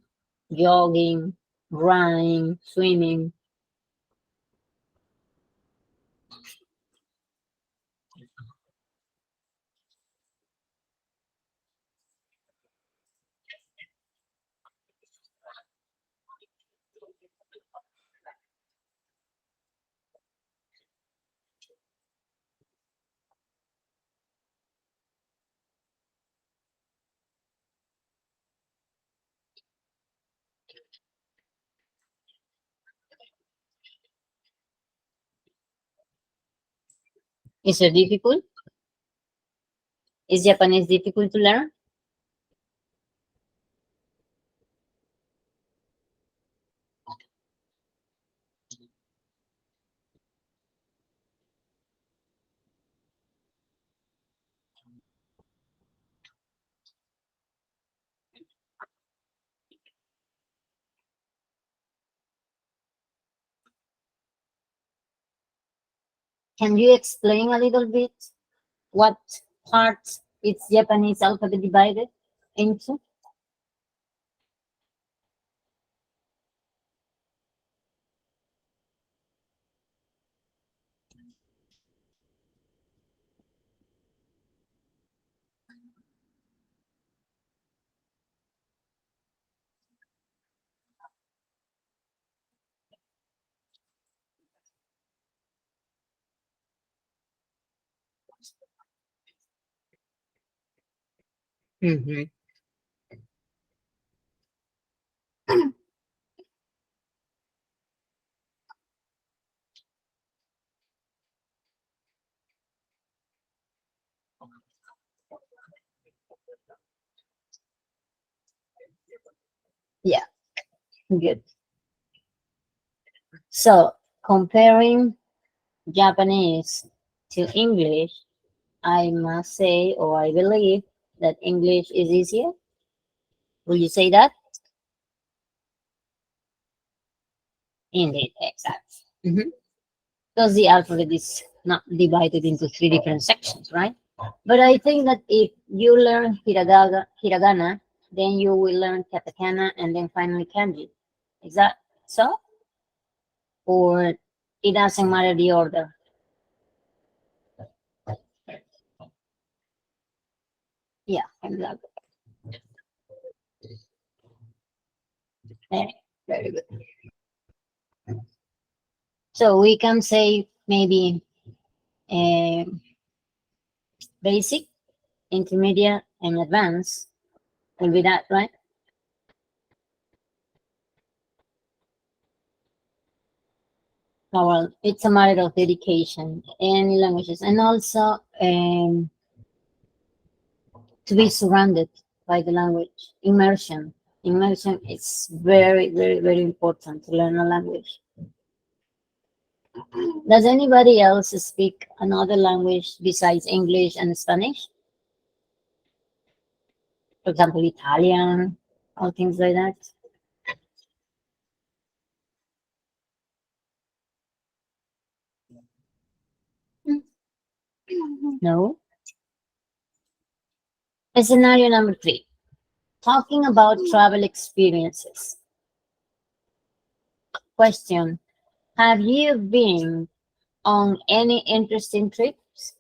jogging, running, swimming. Is it difficult? Is Japanese difficult to learn? Can you explain a little bit what parts its Japanese alphabet divided into? Hmm. Yeah, good. So comparing Japanese to English, I must say, or I believe, that English is easier. Will you say that? Indeed, exactly. Because the alphabet is not divided into three different sections, right? But I think that if you learn hiragana, then you will learn katakana and then finally kanji. Is that so? Or it doesn't matter the order? Yeah, exactly. Eh, very good. So we can say maybe uh, basic, intermediate, and advanced will be that, right? Oh, well, it's a matter of dedication and languages, and also to be surrounded by the language. Immersion. Immersion is very, very, very important to learn a language. Does anybody else speak another language besides English and Spanish? For example, Italian or things like that? No. Scenario number 3. Talking about travel experiences. Question. Have you been on any interesting trips?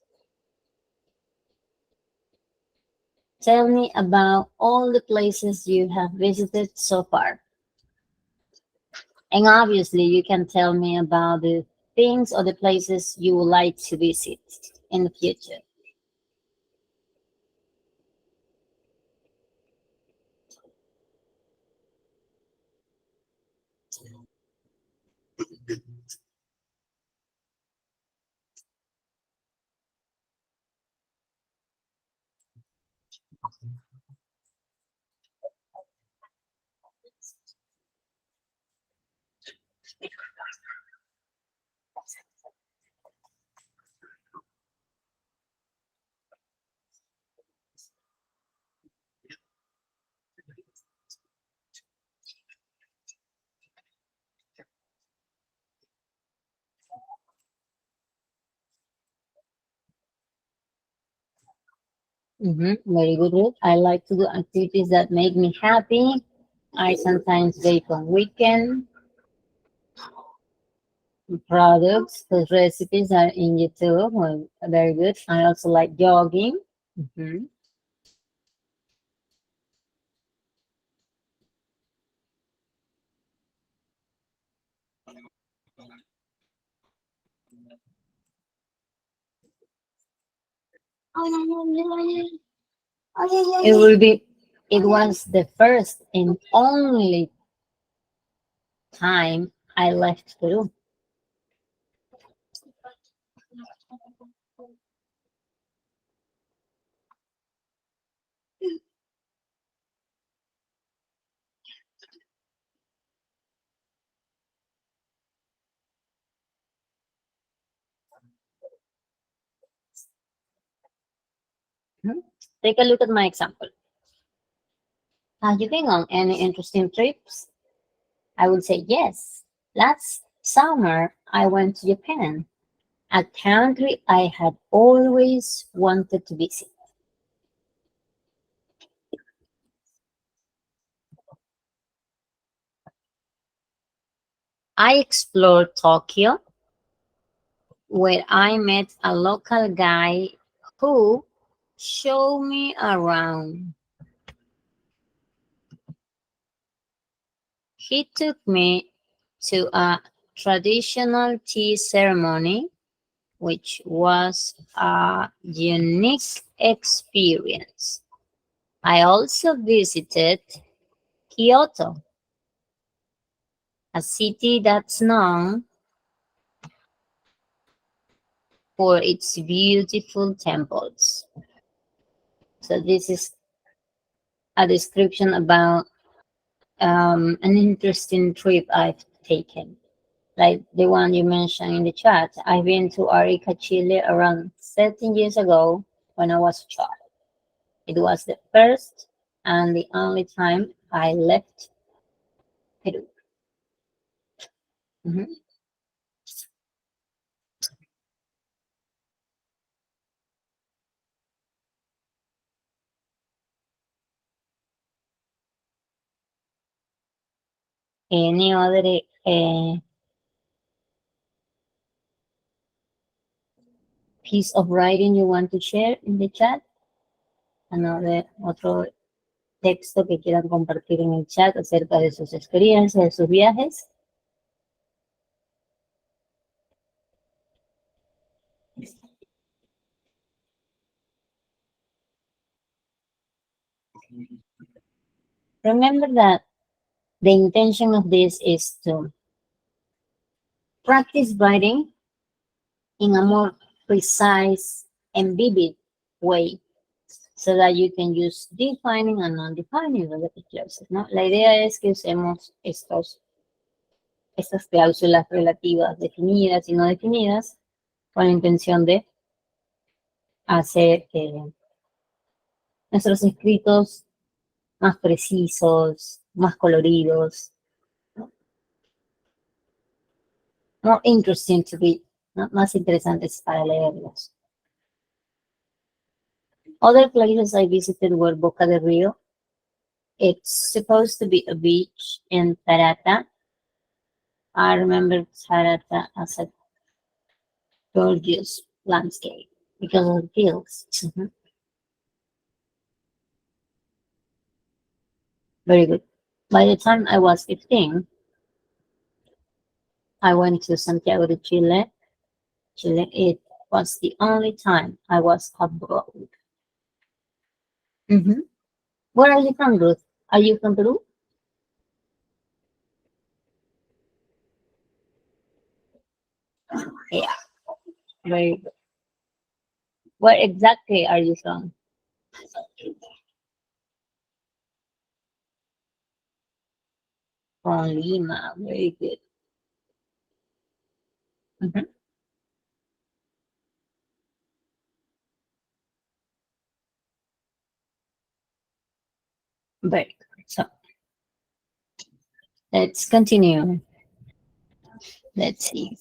Tell me about all the places you have visited so far. And obviously, you can tell me about the things or the places you would like to visit in the future. Very good, Ruth. I like to do activities that make me happy. I sometimes bake on weekend products. The recipes are in YouTube. Well, very good. I also like jogging. Mhm. It will be. It was the first and only time I left Peru. Mhm. Take a look at my example. Have you been on any interesting trips? I would say yes. Last summer, I went to Japan, a country I had always wanted to visit. I explored Tokyo, where I met a local guy who showed me around. He took me to a traditional tea ceremony, which was a unique experience. I also visited Kyoto, a city that's known for its beautiful temples. So this is a description about an interesting trip I've taken, like the one you mentioned in the chat. I've been to Arica, Chile around 13 years ago when I was a child. It was the first and the only time I left Peru. Mhm. Any other piece of writing you want to share in the chat? Otro texto que quieran compartir en el chat acerca de sus experiencias, de sus viajes. Remember that the intention of this is to practice writing in a more precise and vivid way so that you can use defining and non-defining relative clauses, ¿no? La idea es que usemos estas cláusulas relativas definidas y no definidas con la intención de hacer nuestros escritos más precisos, más coloridos, more interesting to read, ¿no? Más interesantes para leerlos. Other places I visited were Boca del Rio. It's supposed to be a beach in Tarata. I remember Tarata as a gorgeous landscape because of the hills. Mhm. Very good. By the time I was 15, I went to Santiago de Chile. Chile, it was the only time I was abroad. Mhm. Where are you from, Ruth? Are you from Peru? Yeah, very good. Where exactly are you from? From Lima. Very good. Mhm. Very good. So let's continue. Let's see.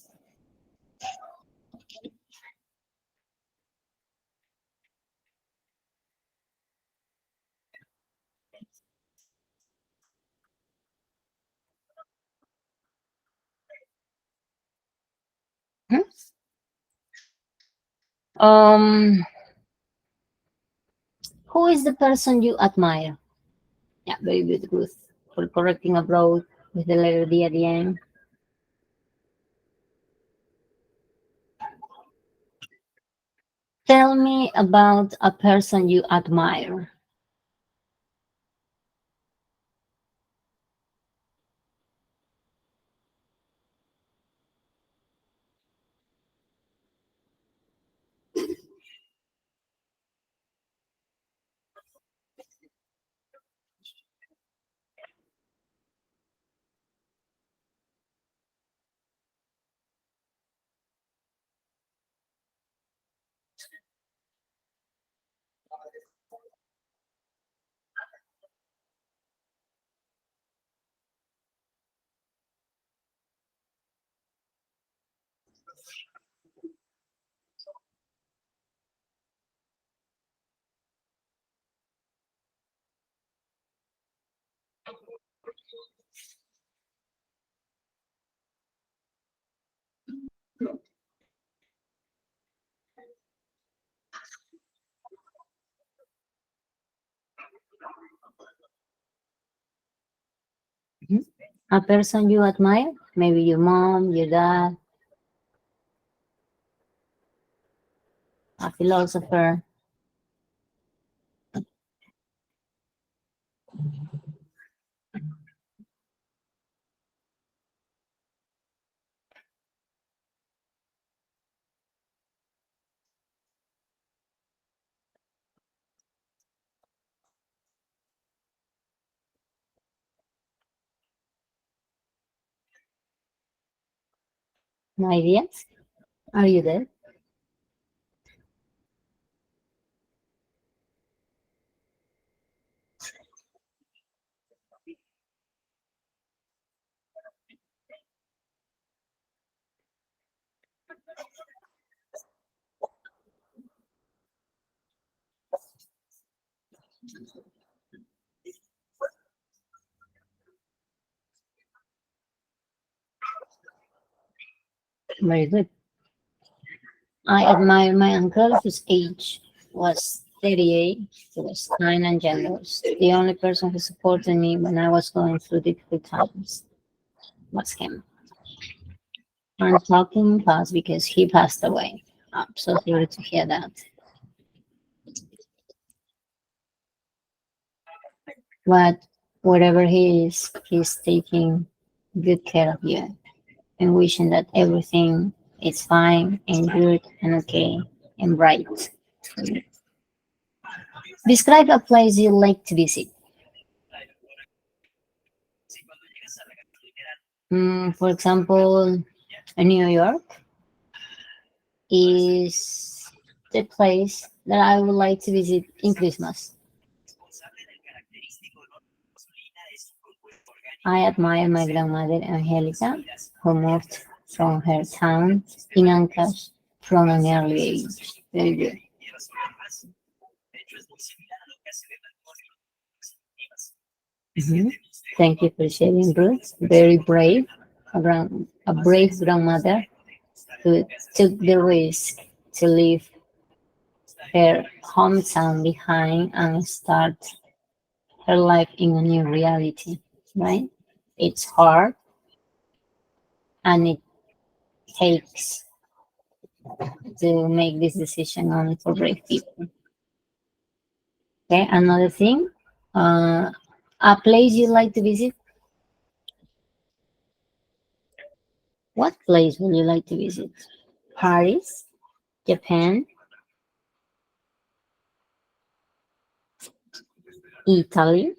Mhm. Um, who is the person you admire? Yeah, very good, Ruth, for correcting abroad with the letter D at the end. Tell me about a person you admire. Mhm. A person you admire? Maybe your mom, your dad, a philosopher. No ideas? Are you there? Very good. I admire my uncle whose age was 38. He was kind and generous. The only person who supported me when I was going through difficult times was him. I'm talking fast because he passed away. I'm so sorry to hear that. But wherever he is, he's taking good care of you and wishing that everything is fine and good and okay and bright. Describe a place you like to visit. For example, New York is the place that I would like to visit in Christmas. I admire my grandmother Angelica, who moved from her town in Ancash from an early age. Very good. Mhm. Thank you for sharing, Ruth. Very brave, a brave grandmother who took the risk to leave her hometown behind and start her life in a new reality, right? It's hard and it takes to make this decision only for brave people. Okay, another thing, uh, a place you like to visit. What place would you like to visit? Paris, Japan, Italy,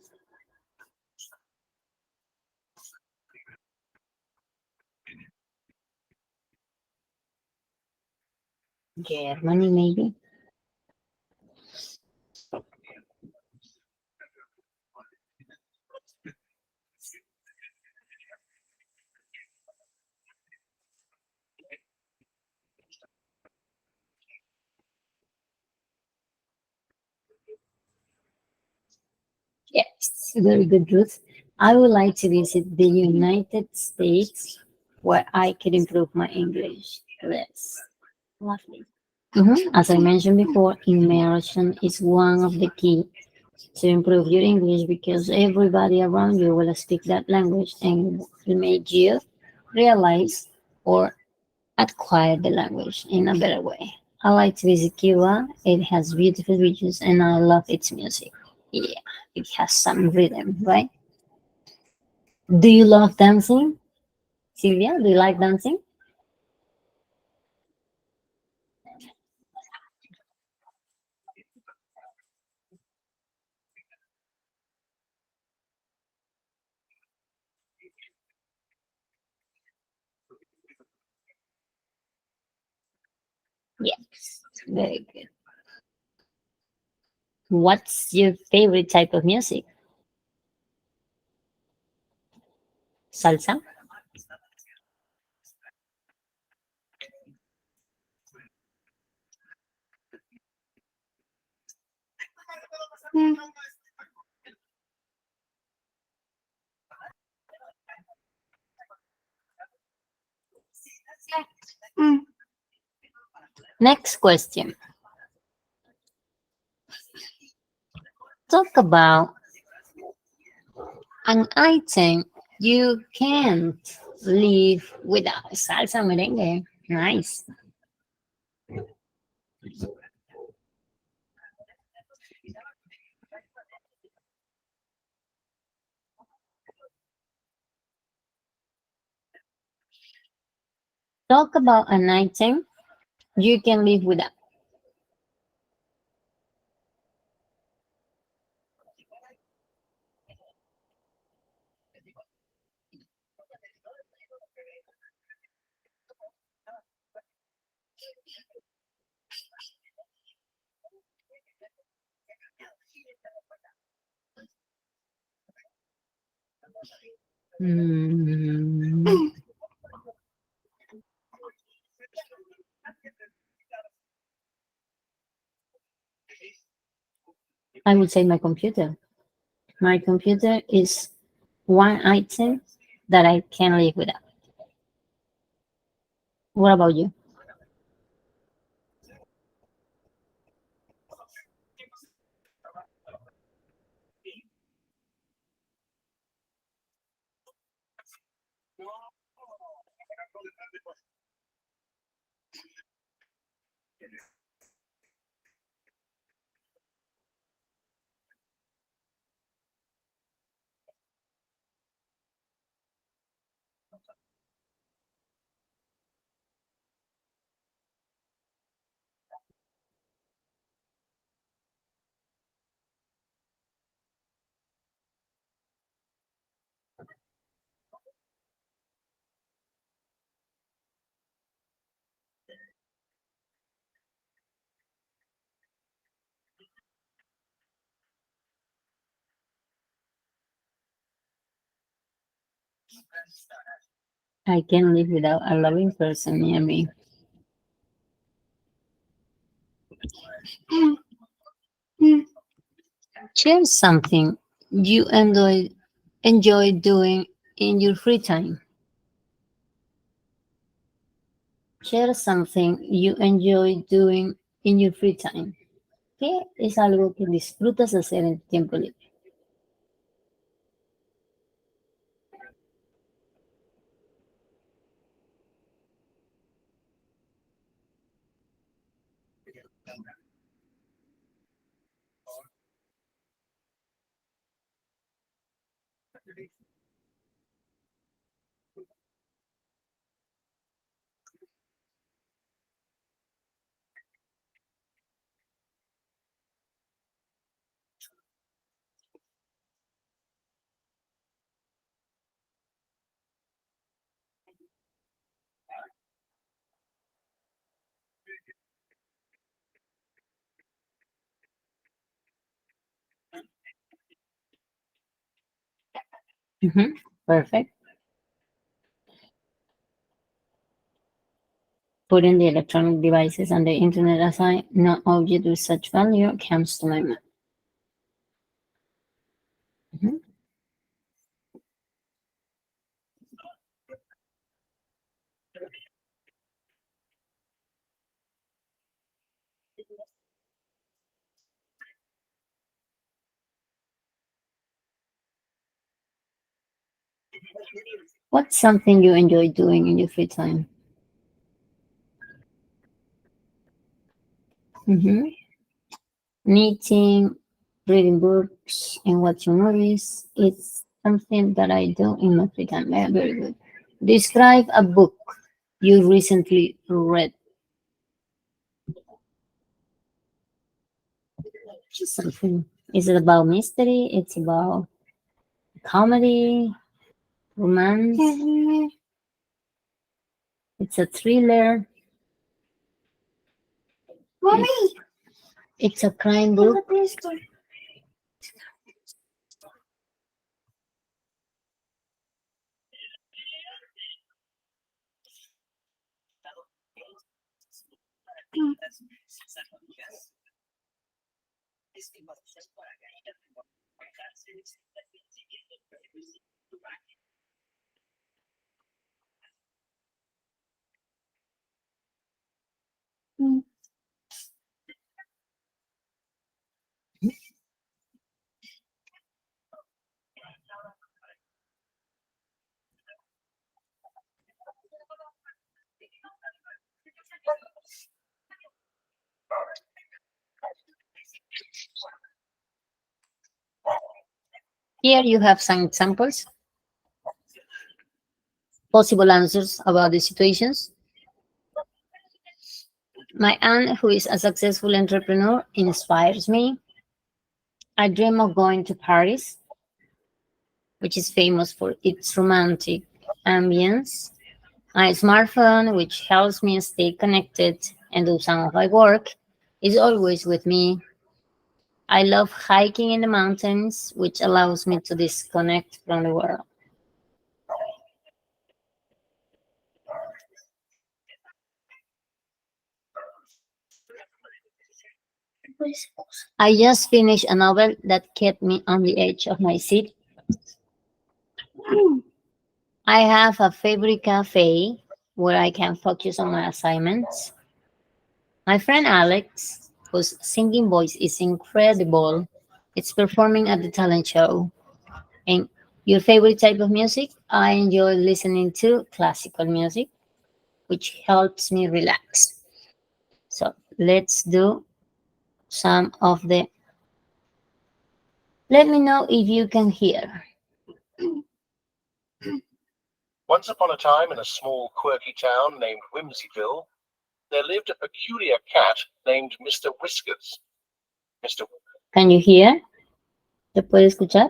Germany, maybe. Yes, very good, Ruth. I would like to visit the United States where I could improve my English. Yes, lovely. As I mentioned before, immersion is one of the key to improve your English because everybody around you will speak that language and will make you realize or acquire the language in a better way. I like to visit Cuba. It has beautiful beaches and I love its music. Yeah, it has some rhythm, right? Do you love dancing? Sylvia, do you like dancing? Yes, very good. What's your favorite type of music? Salsa? Mm, mm. Next question. Talk about an item you can't live without. Salsa merengue. Nice. Talk about an item you can live without. Mm, I would say my computer. My computer is one item that I can live without. What about you? I can live without a loving person near me. Share something you enjoy doing in your free time. Share something you enjoy doing in your free time. ¿Qué es algo que disfrutas hacer en tu tiempo libre? Perfect. Putting the electronic devices and the internet aside, no object with such value comes to my mind. Mhm. What's something you enjoy doing in your free time? hmm Knitting, reading books, and watching movies. It's something that I do in my free time. Yeah, very good. Describe a book you recently read. Just something. Is it about mystery? It's about comedy, romance. It's a thriller. Mommy, it's a crime book. Here you have some examples, possible answers about the situations. My aunt, who is a successful entrepreneur, inspires me. I dream of going to Paris, which is famous for its romantic ambience. My smartphone, which helps me stay connected and do some of my work, is always with me. I love hiking in the mountains, which allows me to disconnect from the world. I just finished a novel that kept me on the edge of my seat. I have a favorite cafe where I can focus on my assignments. My friend Alex, whose singing voice is incredible, is performing at the talent show. And your favorite type of music? I enjoy listening to classical music, which helps me relax. So let's do some of the. Let me know if you can hear. Once upon a time, in a small, quirky town named Whimsyville, there lived a peculiar cat named Mr. Whiskers. Mr. Can you hear? ¿Te puede escuchar?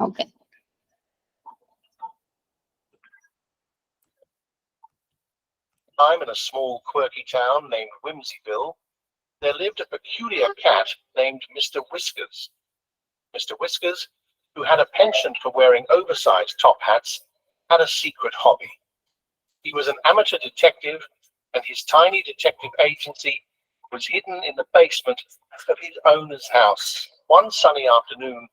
Okay. Time in a small, quirky town named Whimsyville, there lived a peculiar cat named Mr. Whiskers. Mr. Whiskers, who had a penchant for wearing oversized top hats, had a secret hobby. He was an amateur detective, and his tiny detective agency was hidden in the basement of his owner's house. One sunny afternoon,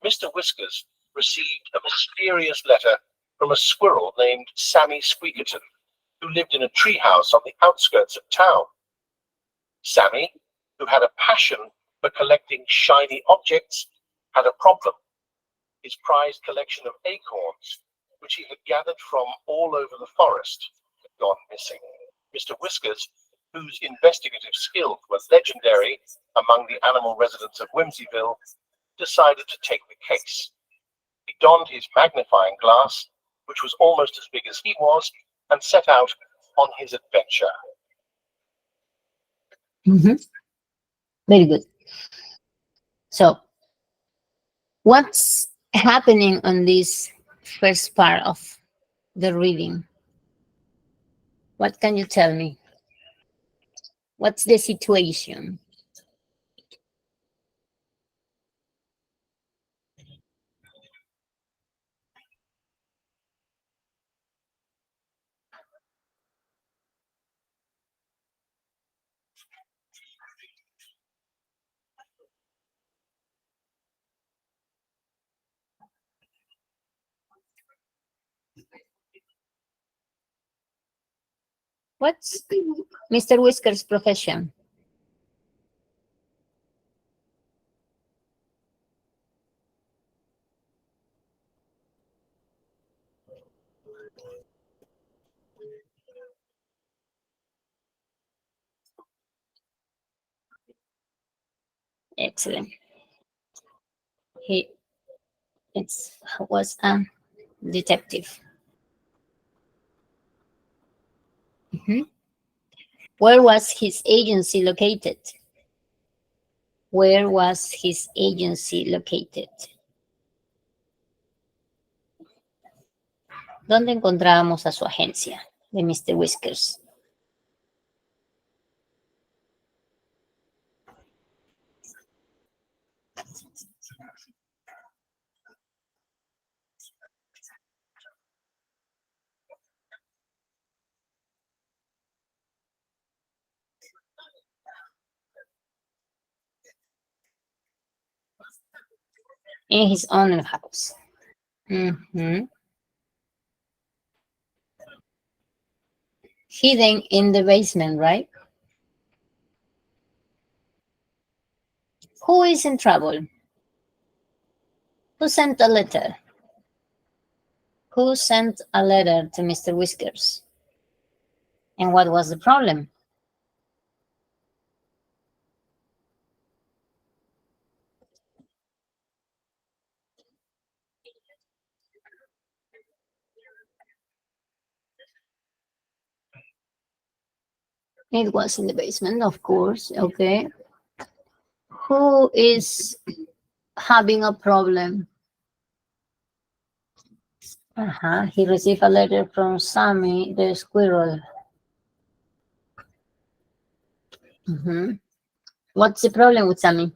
Mr. Whiskers received a mysterious letter from a squirrel named Sammy Squeakerton, who lived in a treehouse on the outskirts of town. Sammy, who had a passion for collecting shiny objects, had a problem. His prized collection of acorns, which he had gathered from all over the forest, had gone missing. Mr. Whiskers, whose investigative skills were legendary among the animal residents of Whimsyville, decided to take the case. He donned his magnifying glass, which was almost as big as he was, and set out on his adventure. Very good. So, what's happening on this first part of the reading? What can you tell me? What's the situation? What's Mr. Whisker's profession? Excellent. He was a detective. Mhm. Where was his agency located? Where was his agency located? ¿Dónde encontrábamos a su agencia de Mr. Whiskers? In his own house. Mhm. Hidden in the basement, right? Who is in trouble? Who sent a letter? Who sent a letter to Mr. Whiskers? And what was the problem? It was in the basement, of course. Okay. Who is having a problem? He received a letter from Sammy the squirrel. What's the problem with Sammy?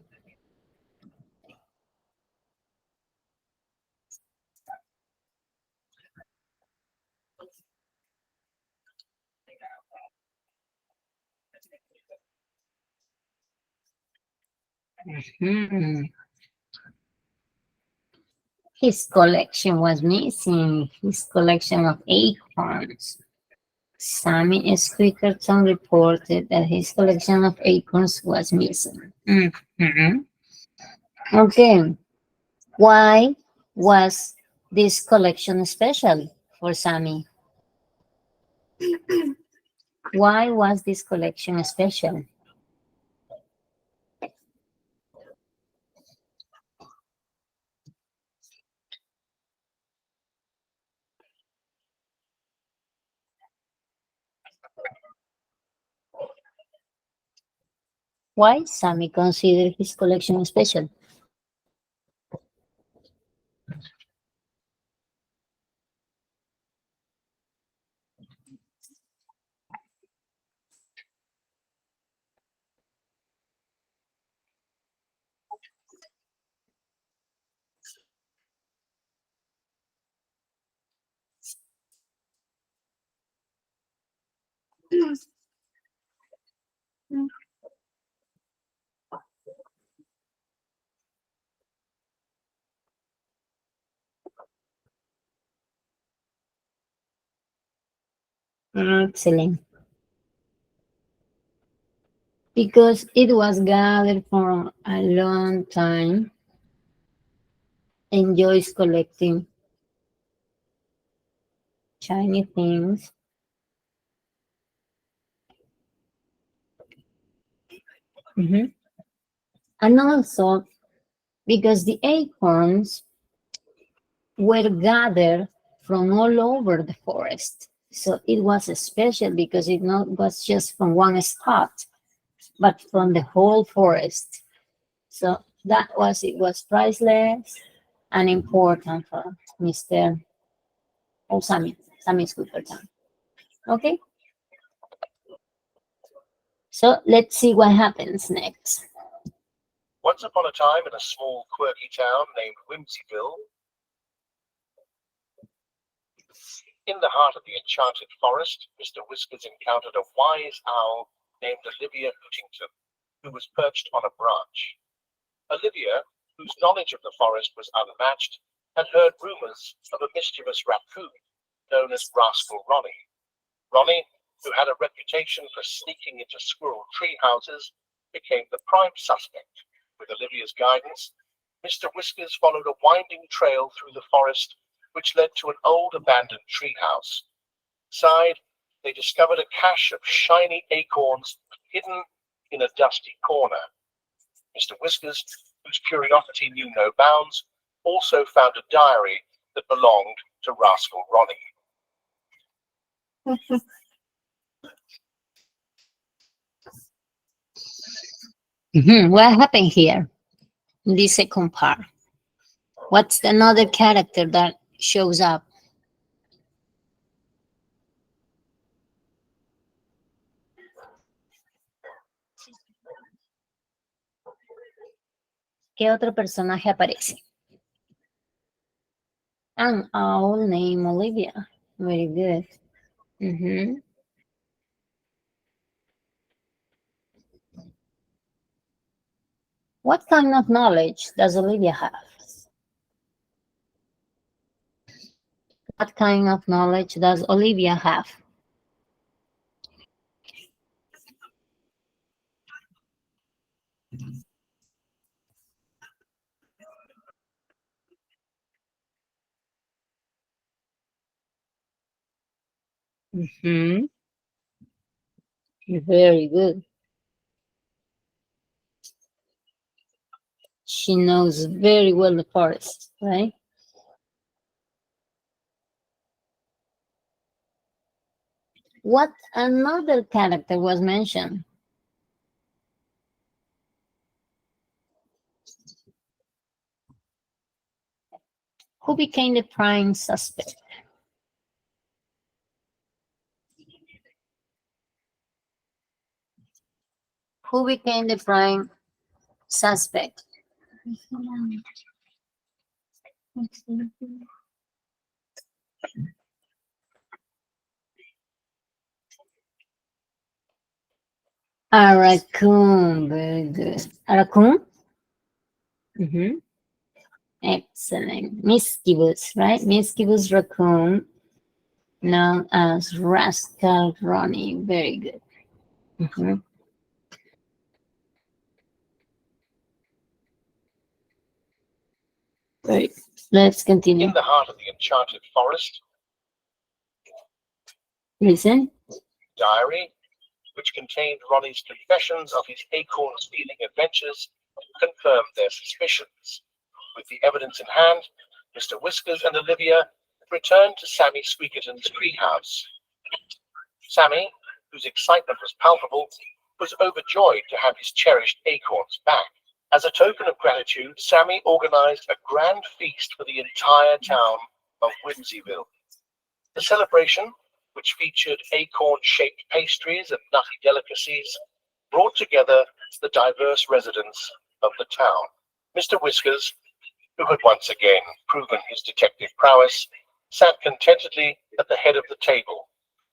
His collection was missing. His collection of acorns. Sammy Squickerton reported that his collection of acorns was missing. Okay. Why was this collection special for Sammy? Why was this collection special? Why Sammy considered his collection special? Excellent. Because it was gathered for a long time, enjoys collecting shiny things. And also because the acorns were gathered from all over the forest. So it was special because it not was just from one spot, but from the whole forest. So that was, it was priceless and important for Mr. Sammy Squickerton. Okay? So let's see what happens next. Once upon a time, in a small, quirky town named Whimsyville, in the heart of the enchanted forest, Mr. Whiskers encountered a wise owl named Olivia Hootington, who was perched on a branch. Olivia, whose knowledge of the forest was unmatched, had heard rumors of a mischievous raccoon known as Rascal Ronnie. Ronnie, who had a reputation for sneaking into squirrel tree houses, became the prime suspect. With Olivia's guidance, Mr. Whiskers followed a winding trail through the forest which led to an old abandoned treehouse. Inside, they discovered a cache of shiny acorns hidden in a dusty corner. Mr. Whiskers, whose curiosity knew no bounds, also found a diary that belonged to Rascal Ronnie. What happened here in this second part? What's another character that shows up? ¿Qué otro personaje aparece? An owl named Olivia. Very good. What kind of knowledge does Olivia have? What kind of knowledge does Olivia have? Very good. She knows very well the forest, right? What another character was mentioned? Who became the prime suspect? Who became the prime suspect? A raccoon. Very good. A raccoon? Excellent. Mischievous, right? Mischievous raccoon, known as Rascal Ronnie. Very good. Right. Let's continue. In the heart of the enchanted forest, Listen. diary, which contained Ronnie's confessions of his acorn-stealing adventures, confirmed their suspicions. With the evidence in hand, Mr. Whiskers and Olivia returned to Sammy Squeakerton's treehouse. Sammy, whose excitement was palpable, was overjoyed to have his cherished acorns back. As a token of gratitude, Sammy organized a grand feast for the entire town of Whimsyville. The celebration, which featured acorn-shaped pastries and nutty delicacies, brought together the diverse residents of the town. Mr. Whiskers, who had once again proven his detective prowess, sat contentedly at the head of the table,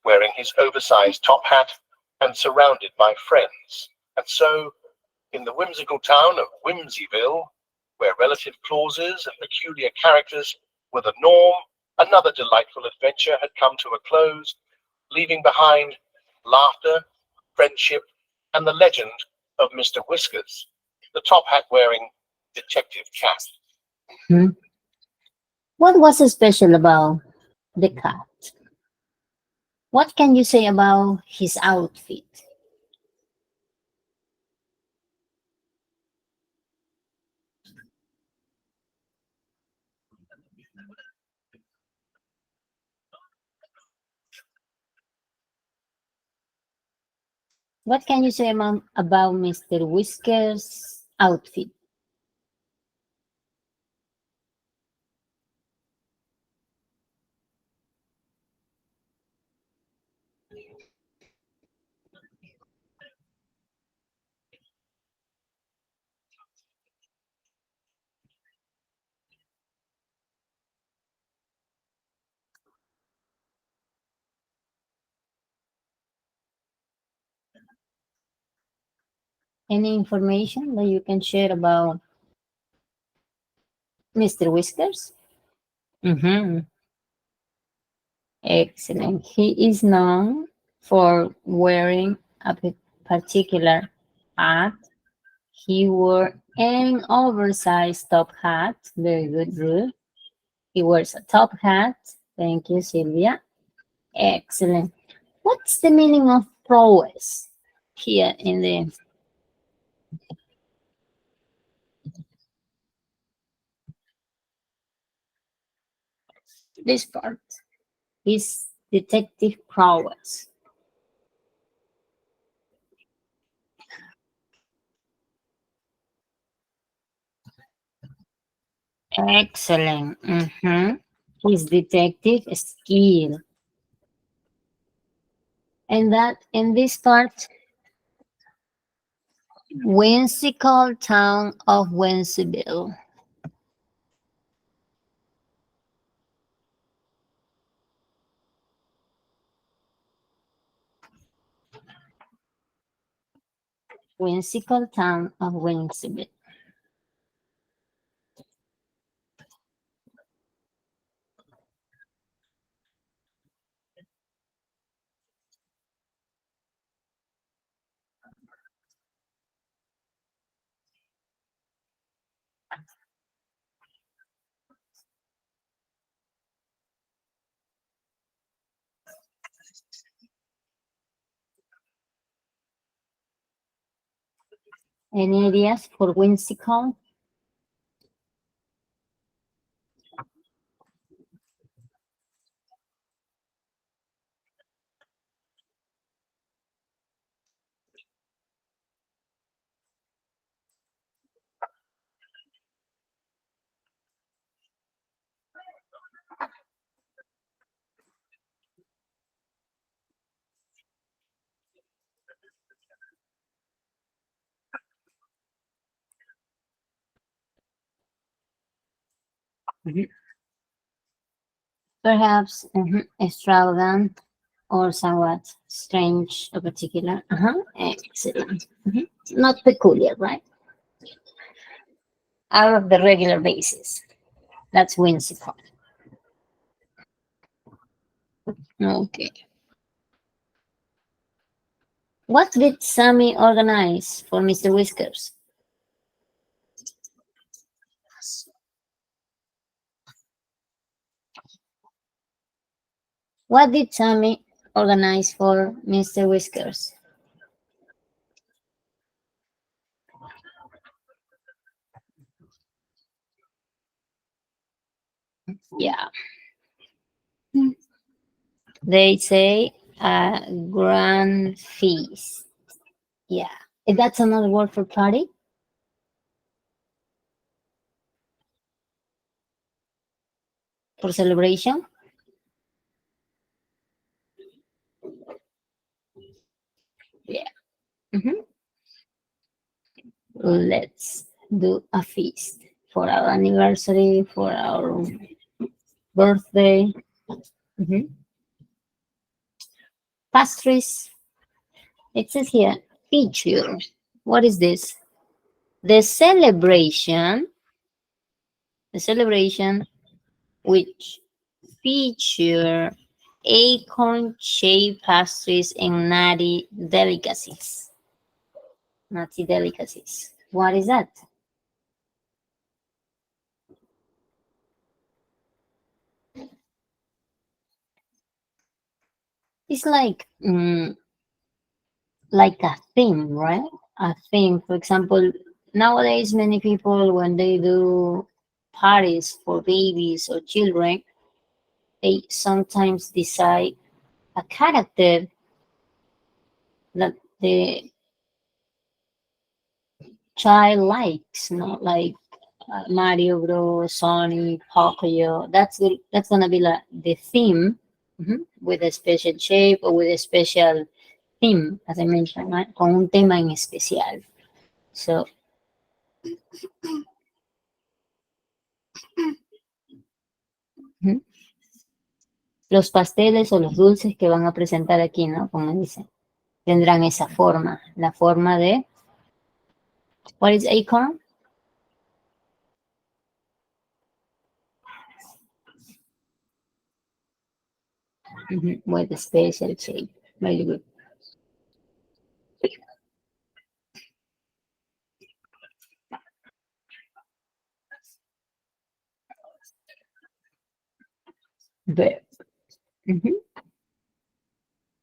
wearing his oversized top hat and surrounded by friends. And so, in the whimsical town of Whimsyville, where relative clauses and peculiar characters were the norm, another delightful adventure had come to a close, leaving behind laughter, friendship, and the legend of Mr. Whiskers, the top hat-wearing detective cat. What was special about the cat? What can you say about his outfit? What can you say about Mr. Whiskers' outfit? Any information that you can share about Mr. Whiskers? Excellent. He is known for wearing a particular hat. He wore an oversized top hat. Very good, Ruth. He wears a top hat. Thank you, Sylvia. Excellent. What's the meaning of prowess here in this part? Is detective prowess. Excellent. His detective skill. And that in this part, whimsical town of Wencyville. Whimsical town of Wencyville. Any ideas for whimsical? Perhaps extravagant or somewhat strange or particular. Excellent. Not peculiar, right? Out of the regular basis. That's whimsical. Okay. What did Sammy organize for Mr. Whiskers? What did Sammy organize for Mr. Whiskers? Yeah. They say a grand feast. Yeah. If that's another word for party? For celebration? Yeah. Mhm. Let's do a feast for our anniversary, for our birthday. Mhm. Pastries. It says here, feature. What is this? The celebration which feature acorn-shaped pastries and nutty delicacies. Nutty delicacies. What is that? It's like a theme, right? A theme. For example, nowadays many people when they do parties for babies or children, they sometimes decide a character that the child likes, not like Mario Bros, Sonic, Pocoyo. That's gonna be like the theme with a special shape or with a special theme, as I mentioned, right? Con un tema en especial. So ujú, los pasteles o los dulces que van a presentar aquí, ¿no? Como dicen, tendrán esa forma, la forma de what is acorn? With a special shape. Very good. Verb.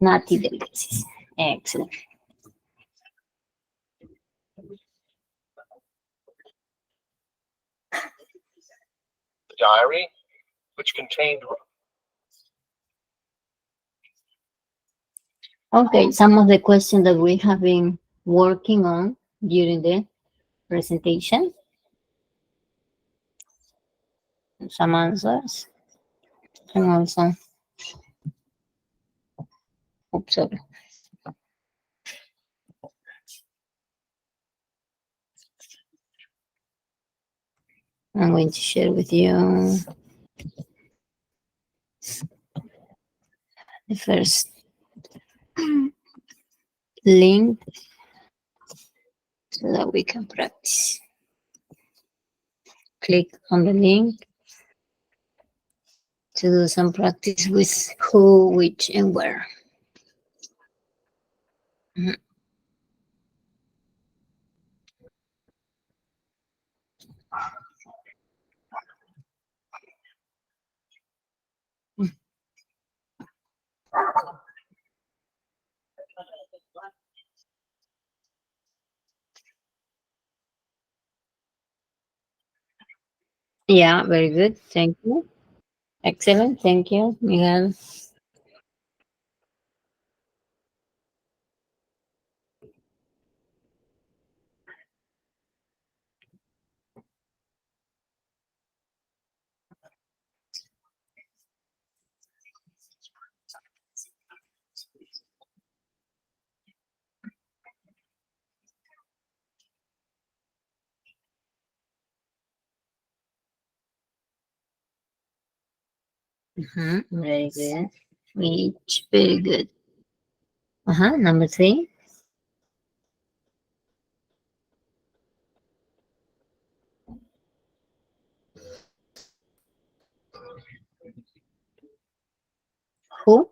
Nati delicacies. Excellent. The diary, which contained Okay, some of the questions that we have been working on during the presentation. Some answers. And also, oops, sorry. I'm going to share with you the first link so that we can practice. Click on the link to do some practice with who, which, and where. Yeah, very good. Thank you. Excellent. Thank you, Miguel. Very good. Which, very good. Number 3. Who?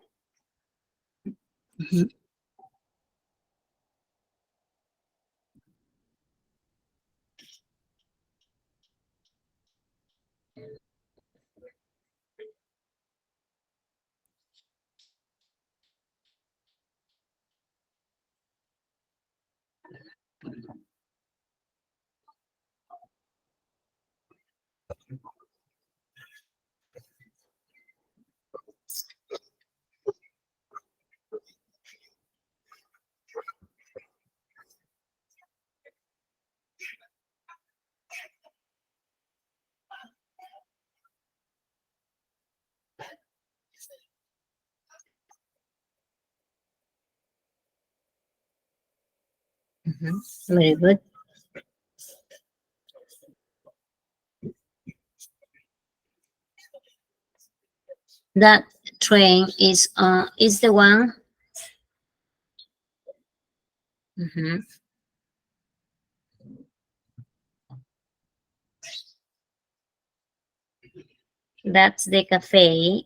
Very good. That train is the one. That's the cafe.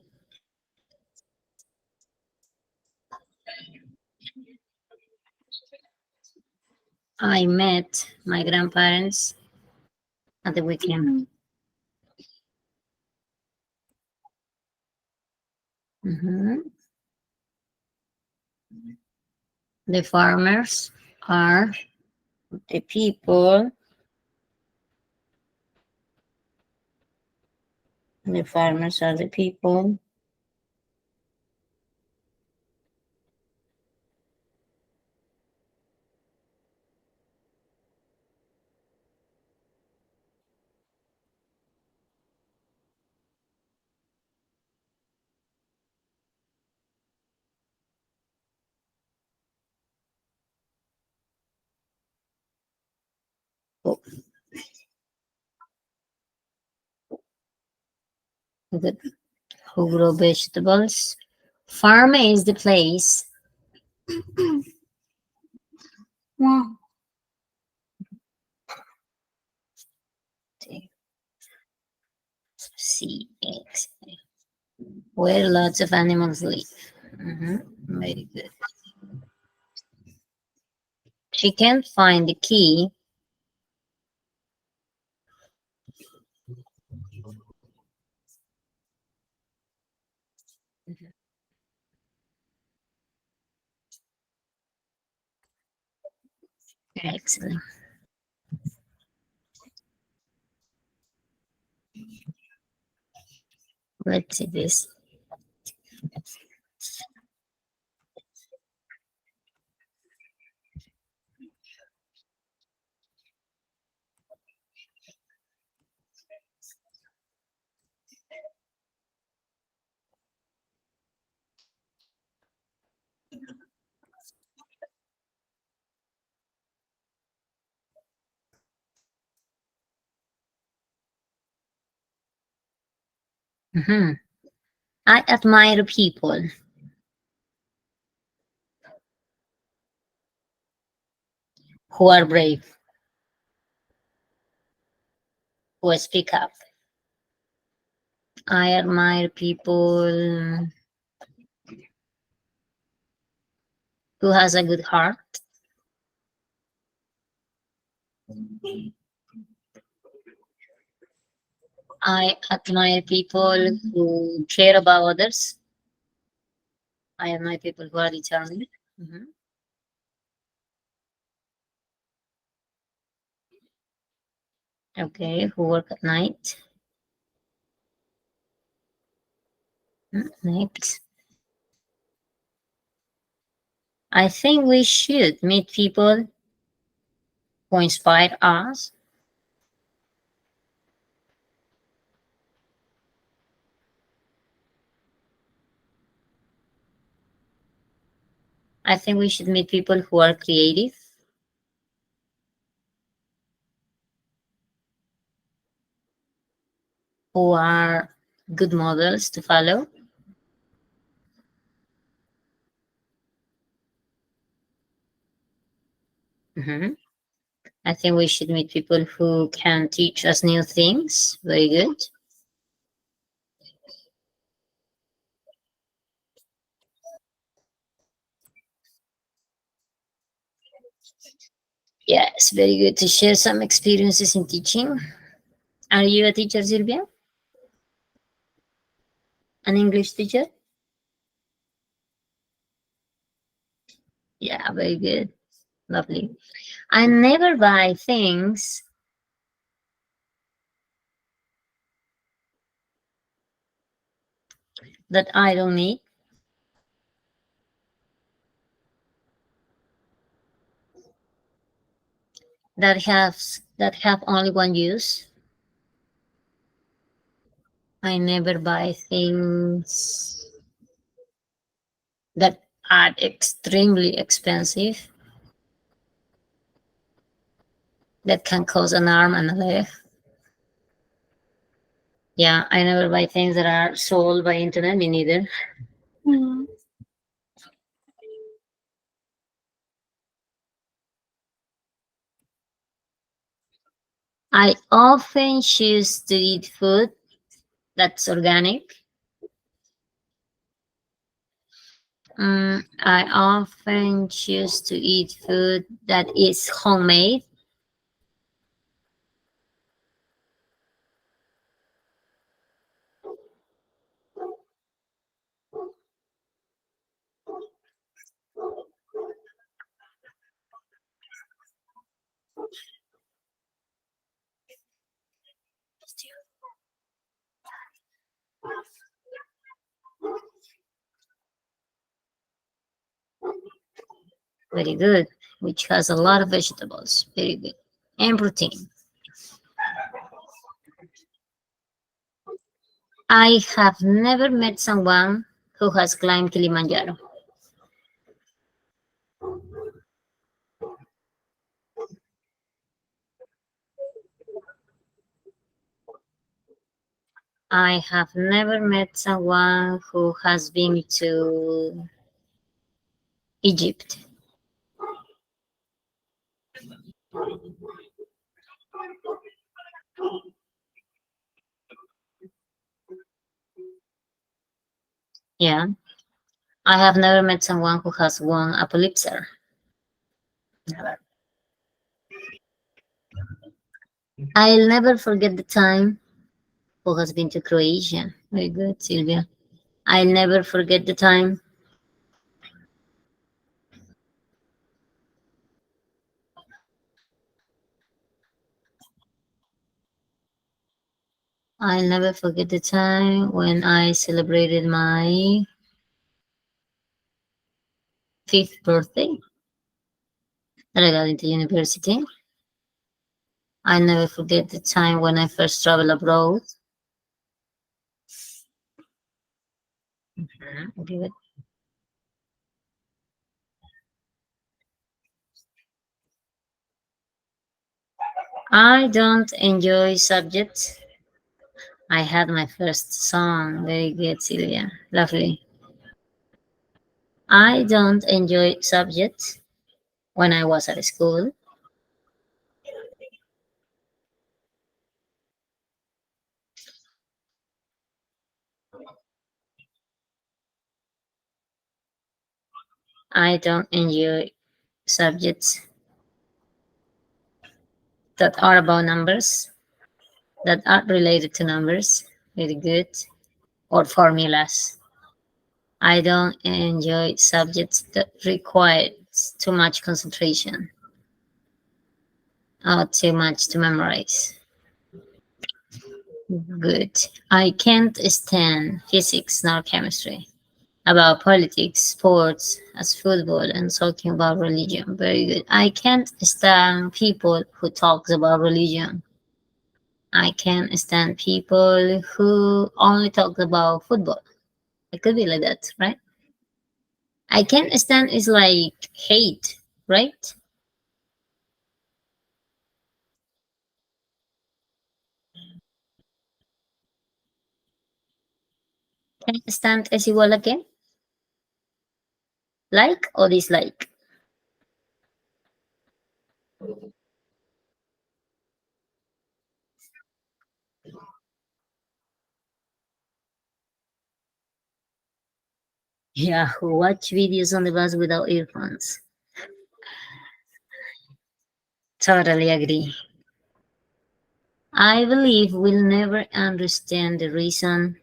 I met my grandparents at the weekend. The farmers are the people. The farmers are the people. Good. Who grow vegetables. Farm is the place. CX, where lots of animals live. Very good. she can't find the key, excellent. Let's see this. Mhm. I admire people who are brave, who speak up. I admire people who has a good heart. I admire people who care about others. I admire people who are determined. Mhm. Okay, who work at night. Next. I think we should meet people who inspire us. I think we should meet people who are creative, who are good models to follow. Mhm. I think we should meet people who can teach us new things. Very good. Yes, very good to share some experiences in teaching. Are you a teacher, Sylvia? An English teacher? Yeah, very good. Lovely. I never buy things that I don't need, that have only one use. I never buy things that are extremely expensive, that can cost an arm and a leg. Yeah, I never buy things that are sold by internet, me neither. Mm. I often choose to eat food that's organic. I often choose to eat food that is homemade. Very good, which has a lot of vegetables. Very good. And protein. I have never met someone who has climbed Kilimanjaro. I have never met someone who has been to Egypt. Yeah. I have never met someone who has won a Pulitzer. Never. I'll never forget the time. Who has been to Croatia? Very good, Sylvia. I'll never forget the time. I'll never forget the time when I celebrated my fifth birthday that I got into university. I'll never forget the time when I first traveled abroad. Good. I don't enjoy subjects. I had my first song. Very good, Sylvia. Lovely. I don't enjoy subjects when I was at school. I don't enjoy subjects that are about numbers, that are related to numbers. Very good. Or formulas. I don't enjoy subjects that require too much concentration or too much to memorize. Good. I can't stand physics nor chemistry. About politics, sports, as football, and talking about religion. Very good. I can't stand people who talks about religion. I can't stand people who only talk about football. It could be like that, right? I can't stand is like hate, right? Can't stand es igual a qué? Like or dislike? Yeah, who watch videos on the bus without earphones. Totally agree. I believe we'll never understand the reason.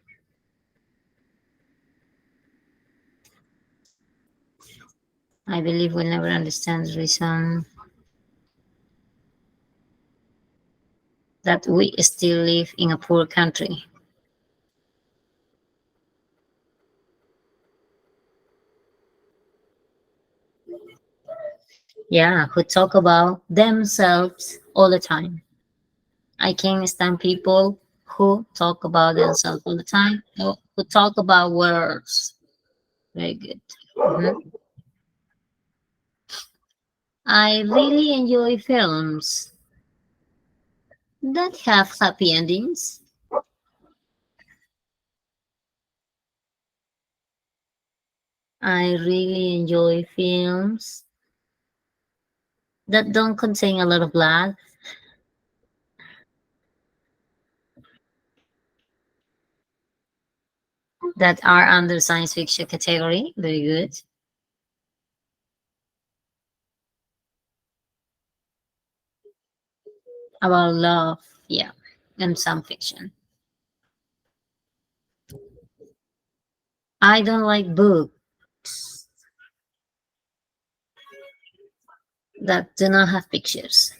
I believe we'll never understand the reason that we still live in a poor country. Yeah, who talk about themselves all the time. I can't stand people who talk about themselves all the time, or who talk about words. Very good. Mhm. I really enjoy films that have happy endings. I really enjoy films that don't contain a lot of blood, that are under science fiction category. Very good. About love, yeah, and some fiction. I don't like books that do not have pictures.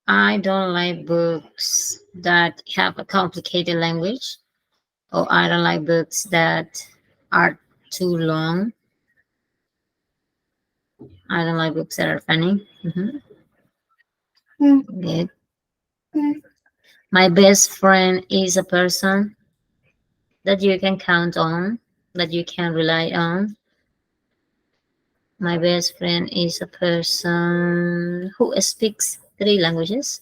I don't like books that have a complicated language, or I don't like books that are too long. I don't like books that are funny. Good. My best friend is a person that you can count on, that you can rely on. My best friend is a person who speaks 3 languages.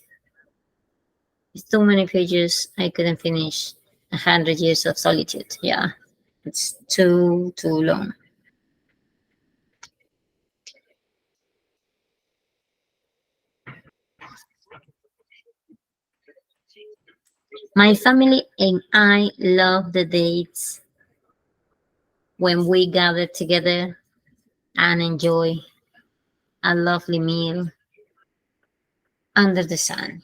It's too many pages. I couldn't finish 100 years of solitude. Yeah, it's too long. My family and I love the dates when we gather together and enjoy a lovely meal under the sun.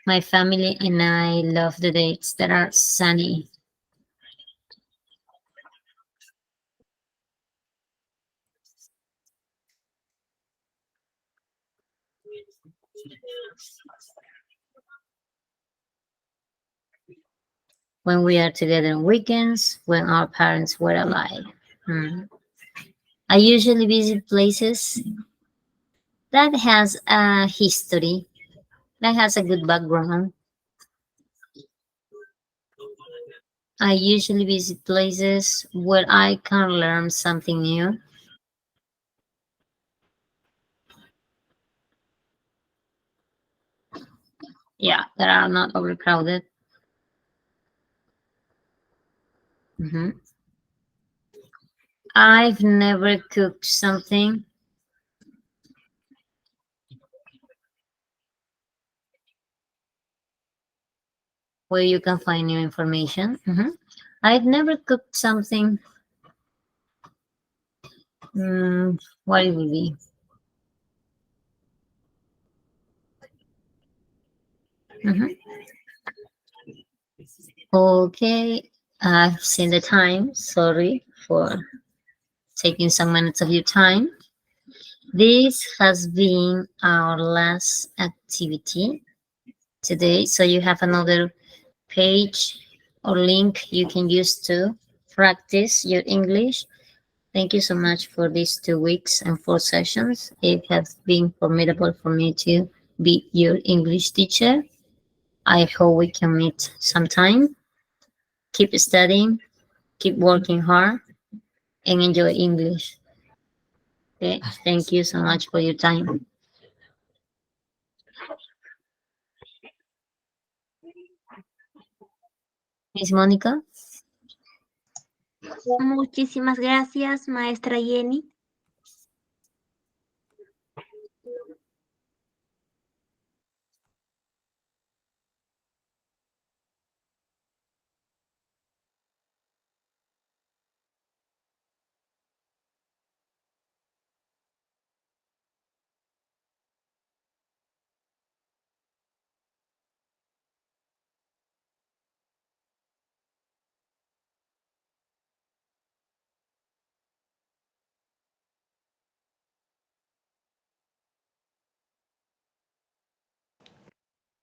My family and I love the dates that are sunny. When we are together on weekends, when our parents were alive. Hmm. I usually visit places that has a history, that has a good background. I usually visit places where I can learn something new. Yeah, that are not overcrowded. Mhm. I've never cooked something where you can find new information. Mhm. I've never cooked something. What it will be? Mhm. Okay, I've seen the time. Sorry for taking some minutes of your time. This has been our last activity today. So you have another page or link you can use to practice your English. Thank you so much for these 2 weeks and 4 sessions. It has been formidable for me to be your English teacher. I hope we can meet sometime. Keep studying, keep working hard, and enjoy English. Okay, thank you so much for your time. Miss Monica? Muchísimas gracias, maestra Jenny.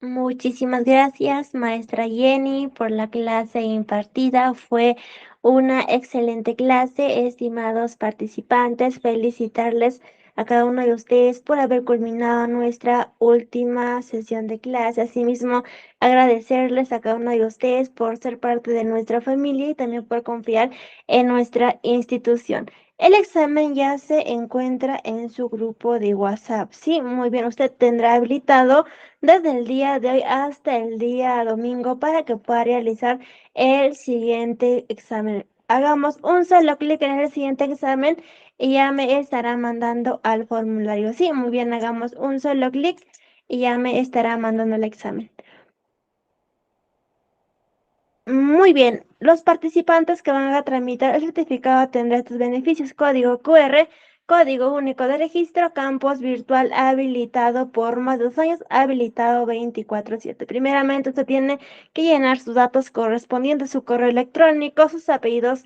Muchísimas gracias, maestra Jenny, por la clase impartida. Fue una excelente clase, estimados participantes. Felicitarles a cada uno de ustedes por haber culminado nuestra última sesión de clase. Asimismo, agradecerles a cada uno de ustedes por ser parte de nuestra familia y también por confiar en nuestra institución. El examen ya se encuentra en su grupo de WhatsApp. Sí, muy bien, usted tendrá habilitado desde el día de hoy hasta el día domingo para que pueda realizar el siguiente examen. Hagamos un solo clic en el siguiente examen y ya me estará mandando al formulario. Sí, muy bien, hagamos un solo clic y ya me estará mandando el examen. Muy bien, los participantes que van a tramitar el certificado tendrán estos beneficios: código QR, código único de registro, campus virtual habilitado por más de 2 años, habilitado 24/7. Primeramente, usted tiene que llenar sus datos correspondientes, su correo electrónico, sus apellidos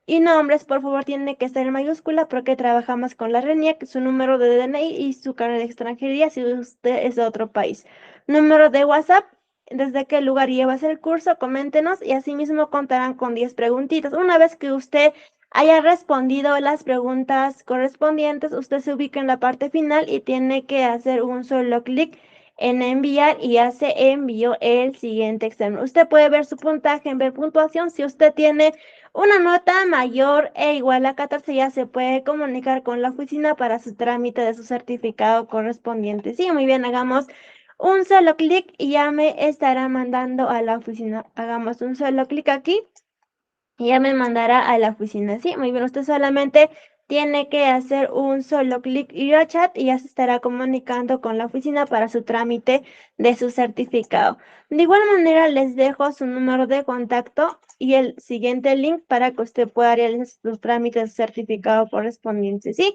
y nombres. Por favor, tiene que estar en mayúscula porque trabajamos con la RENIEC, su número de DNI y su carnet de extranjería si usted es de otro país. Número de WhatsApp: desde qué lugar llevas el curso, coméntenos, y asimismo contarán con 10 preguntitas. Una vez que usted haya respondido las preguntas correspondientes, usted se ubica en la parte final y tiene que hacer un solo clic en enviar y ya se envió el siguiente examen. Usted puede ver su puntaje en ver puntuación. Si usted tiene una nota mayor e igual a 14, ya se puede comunicar con la oficina para su trámite de su certificado correspondiente. Sí, muy bien, hagamos un solo clic y ya me estará mandando a la oficina. Hagamos un solo clic aquí y ya me mandará a la oficina. Sí, muy bien, usted solamente tiene que hacer un solo clic y a chat y ya se estará comunicando con la oficina para su trámite de su certificado. De igual manera, les dejo su número de contacto y el siguiente link para que usted pueda realizar sus trámites de certificado correspondientes. ¿Sí?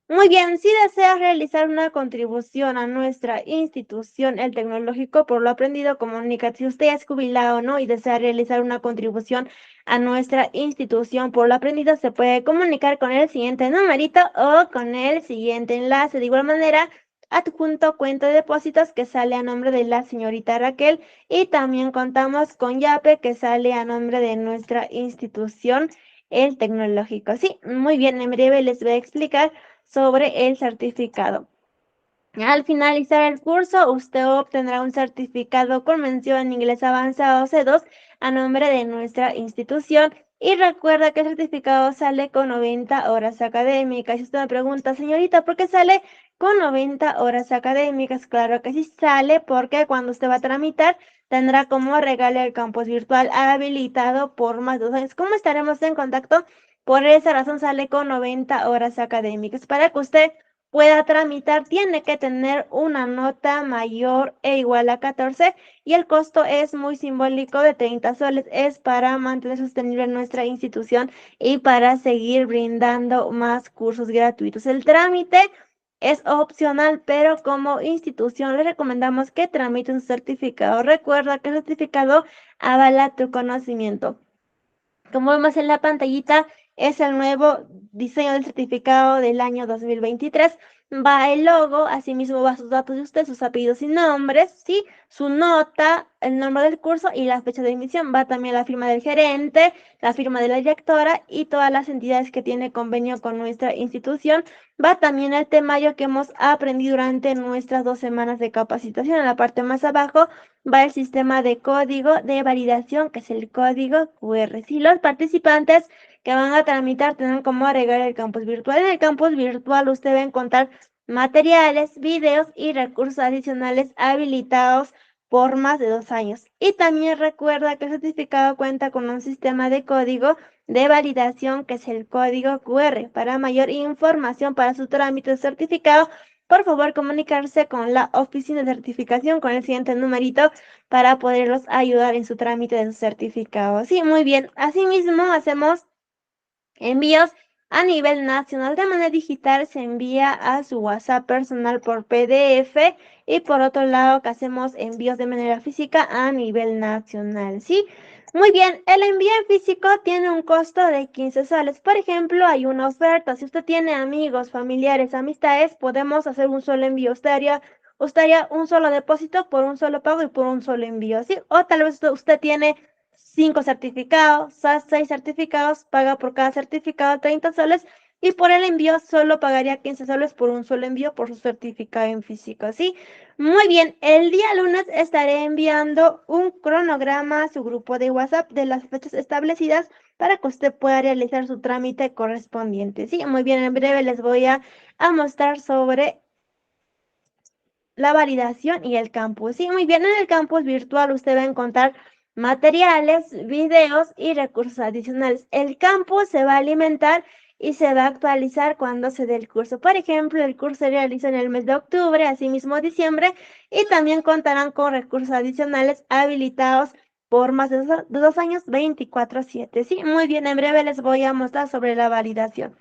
Muy bien, si desea realizar una contribución a nuestra institución, el Tecnológico, por lo aprendido, comunícate. Si usted es jubilado, ¿no? Y desea realizar una contribución a nuestra institución por lo aprendido, se puede comunicar con el siguiente numerito o con el siguiente enlace. De igual manera, adjunto cuenta de depósitos que sale a nombre de la señorita Raquel y también contamos con YAPE que sale a nombre de nuestra institución, el Tecnológico. Sí, muy bien, en breve les voy a explicar sobre el certificado. Al finalizar el curso, usted obtendrá un certificado con mención en inglés avanzado C2 a nombre de nuestra institución. Y recuerda que el certificado sale con 90 horas académicas. Si usted me pregunta, señorita, ¿por qué sale con 90 horas académicas? Claro que sí sale porque cuando usted va a tramitar, tendrá como regalo el campus virtual habilitado por más de 2 años. ¿Cómo estaremos en contacto? Por esa razón sale con 90 horas académicas. Para que usted pueda tramitar, tiene que tener una nota mayor e igual a 14 y el costo es muy simbólico de 30 soles. Es para mantener sostenible nuestra institución y para seguir brindando más cursos gratuitos. El trámite es opcional, pero como institución les recomendamos que tramiten su certificado. Recuerda que el certificado avala tu conocimiento. Como vemos en la pantallita, es el nuevo diseño del certificado del año 2023. Va el logo, asimismo va sus datos de usted, sus apellidos y nombres, ¿sí? Su nota, el nombre del curso y la fecha de emisión. Va también la firma del gerente, la firma de la directora y todas las entidades que tienen convenio con nuestra institución. Va también el temario que hemos aprendido durante nuestras 2 semanas de capacitación. En la parte más abajo va el sistema de código de validación, que es el código QR. Si los participantes que van a tramitar tendrán como agregar el campus virtual. En el campus virtual usted va a encontrar materiales, videos y recursos adicionales habilitados por más de 2 años. Y también recuerda que el certificado cuenta con un sistema de código de validación, que es el código QR. Para mayor información para su trámite de certificado, por favor comunicarse con la oficina de certificación con el siguiente numerito para poderlos ayudar en su trámite de su certificado. Sí, muy bien. Asimismo, hacemos envíos a nivel nacional. De manera digital se envía a su WhatsApp personal por PDF y por otro lado que hacemos envíos de manera física a nivel nacional, ¿sí? Muy bien, el envío en físico tiene un costo de 15 soles. Por ejemplo, hay una oferta. Si usted tiene amigos, familiares, amistades, podemos hacer un solo envío. Usted haría un solo depósito por un solo pago y por un solo envío, ¿sí? O tal vez usted tiene 5 certificados, 6 certificados, paga por cada certificado 30 soles y por el envío solo pagaría 15 soles por un solo envío por su certificado en físico, ¿sí? Muy bien, el día lunes estaré enviando un cronograma a su grupo de WhatsApp de las fechas establecidas para que usted pueda realizar su trámite correspondiente, ¿sí? Muy bien, en breve les voy a mostrar sobre la validación y el campus. Sí, muy bien, en el campus virtual usted va a encontrar materiales, videos y recursos adicionales. El campus se va a alimentar y se va a actualizar cuando se dé el curso. Por ejemplo, el curso se realiza en el mes de octubre, asimismo diciembre, y también contarán con recursos adicionales habilitados por más de 2 años, 24/7. Sí, muy bien, en breve les voy a mostrar sobre la validación.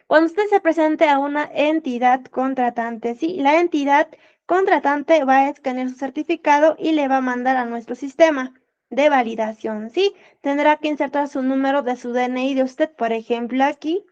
Cuando usted se presente a una entidad contratante, ¿sí? La entidad contratante va a escanear su certificado y le va a mandar a nuestro sistema de validación, ¿sí? Tendrá que insertar su número de su DNI de usted, por ejemplo, aquí.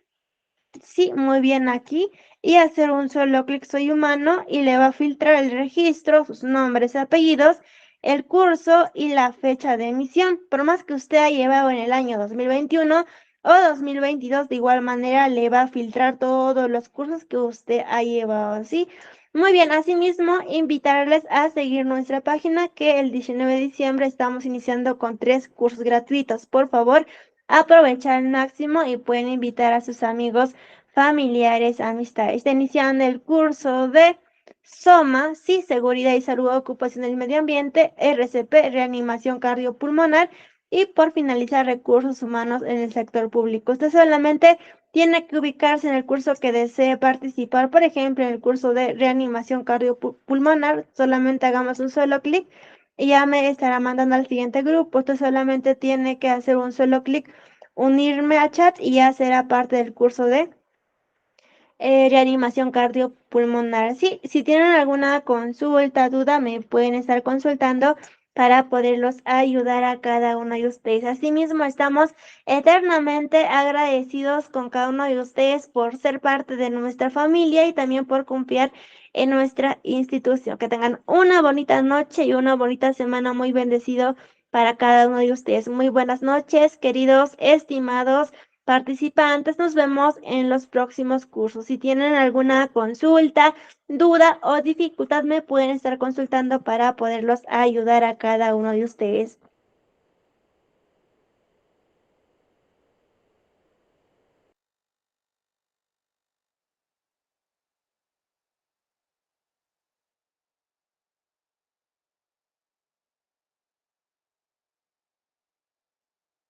Sí, muy bien aquí. Y hacer un solo clic soy humano y le va a filtrar el registro, sus nombres y apellidos, el curso y la fecha de emisión. Por más que usted haya llevado en el año 2021 o 2022, de igual manera le va a filtrar todos los cursos que usted ha llevado, ¿sí? Muy bien, asimismo, invitarles a seguir nuestra página que el 19 de diciembre estamos iniciando con 3 cursos gratuitos. Por favor, aprovechar al máximo y pueden invitar a sus amigos, familiares, amistades. Está iniciando el curso de SOMA, sí, Seguridad y Salud Ocupacional y Medio Ambiente, RCP, Reanimación Cardiopulmonar, Y por finalizar, recursos humanos en el sector público. Usted solamente tiene que ubicarse en el curso que desee participar. Por ejemplo, en el curso de reanimación cardiopulmonar, solamente hagamos un solo clic y ya me estará mandando al siguiente grupo. Usted solamente tiene que hacer un solo clic, unirme a chat y ya será parte del curso de reanimación cardiopulmonar. Sí, si tienen alguna consulta, duda, me pueden estar consultando para poderlos ayudar a cada uno de ustedes. Asimismo, estamos eternamente agradecidos con cada uno de ustedes por ser parte de nuestra familia y también por confiar en nuestra institución. Que tengan una bonita noche y una bonita semana muy bendecido para cada uno de ustedes. Muy buenas noches, queridos, estimados participantes. Nos vemos en los próximos cursos. Si tienen alguna consulta, duda o dificultad, me pueden estar consultando para poderlos ayudar a cada uno de ustedes.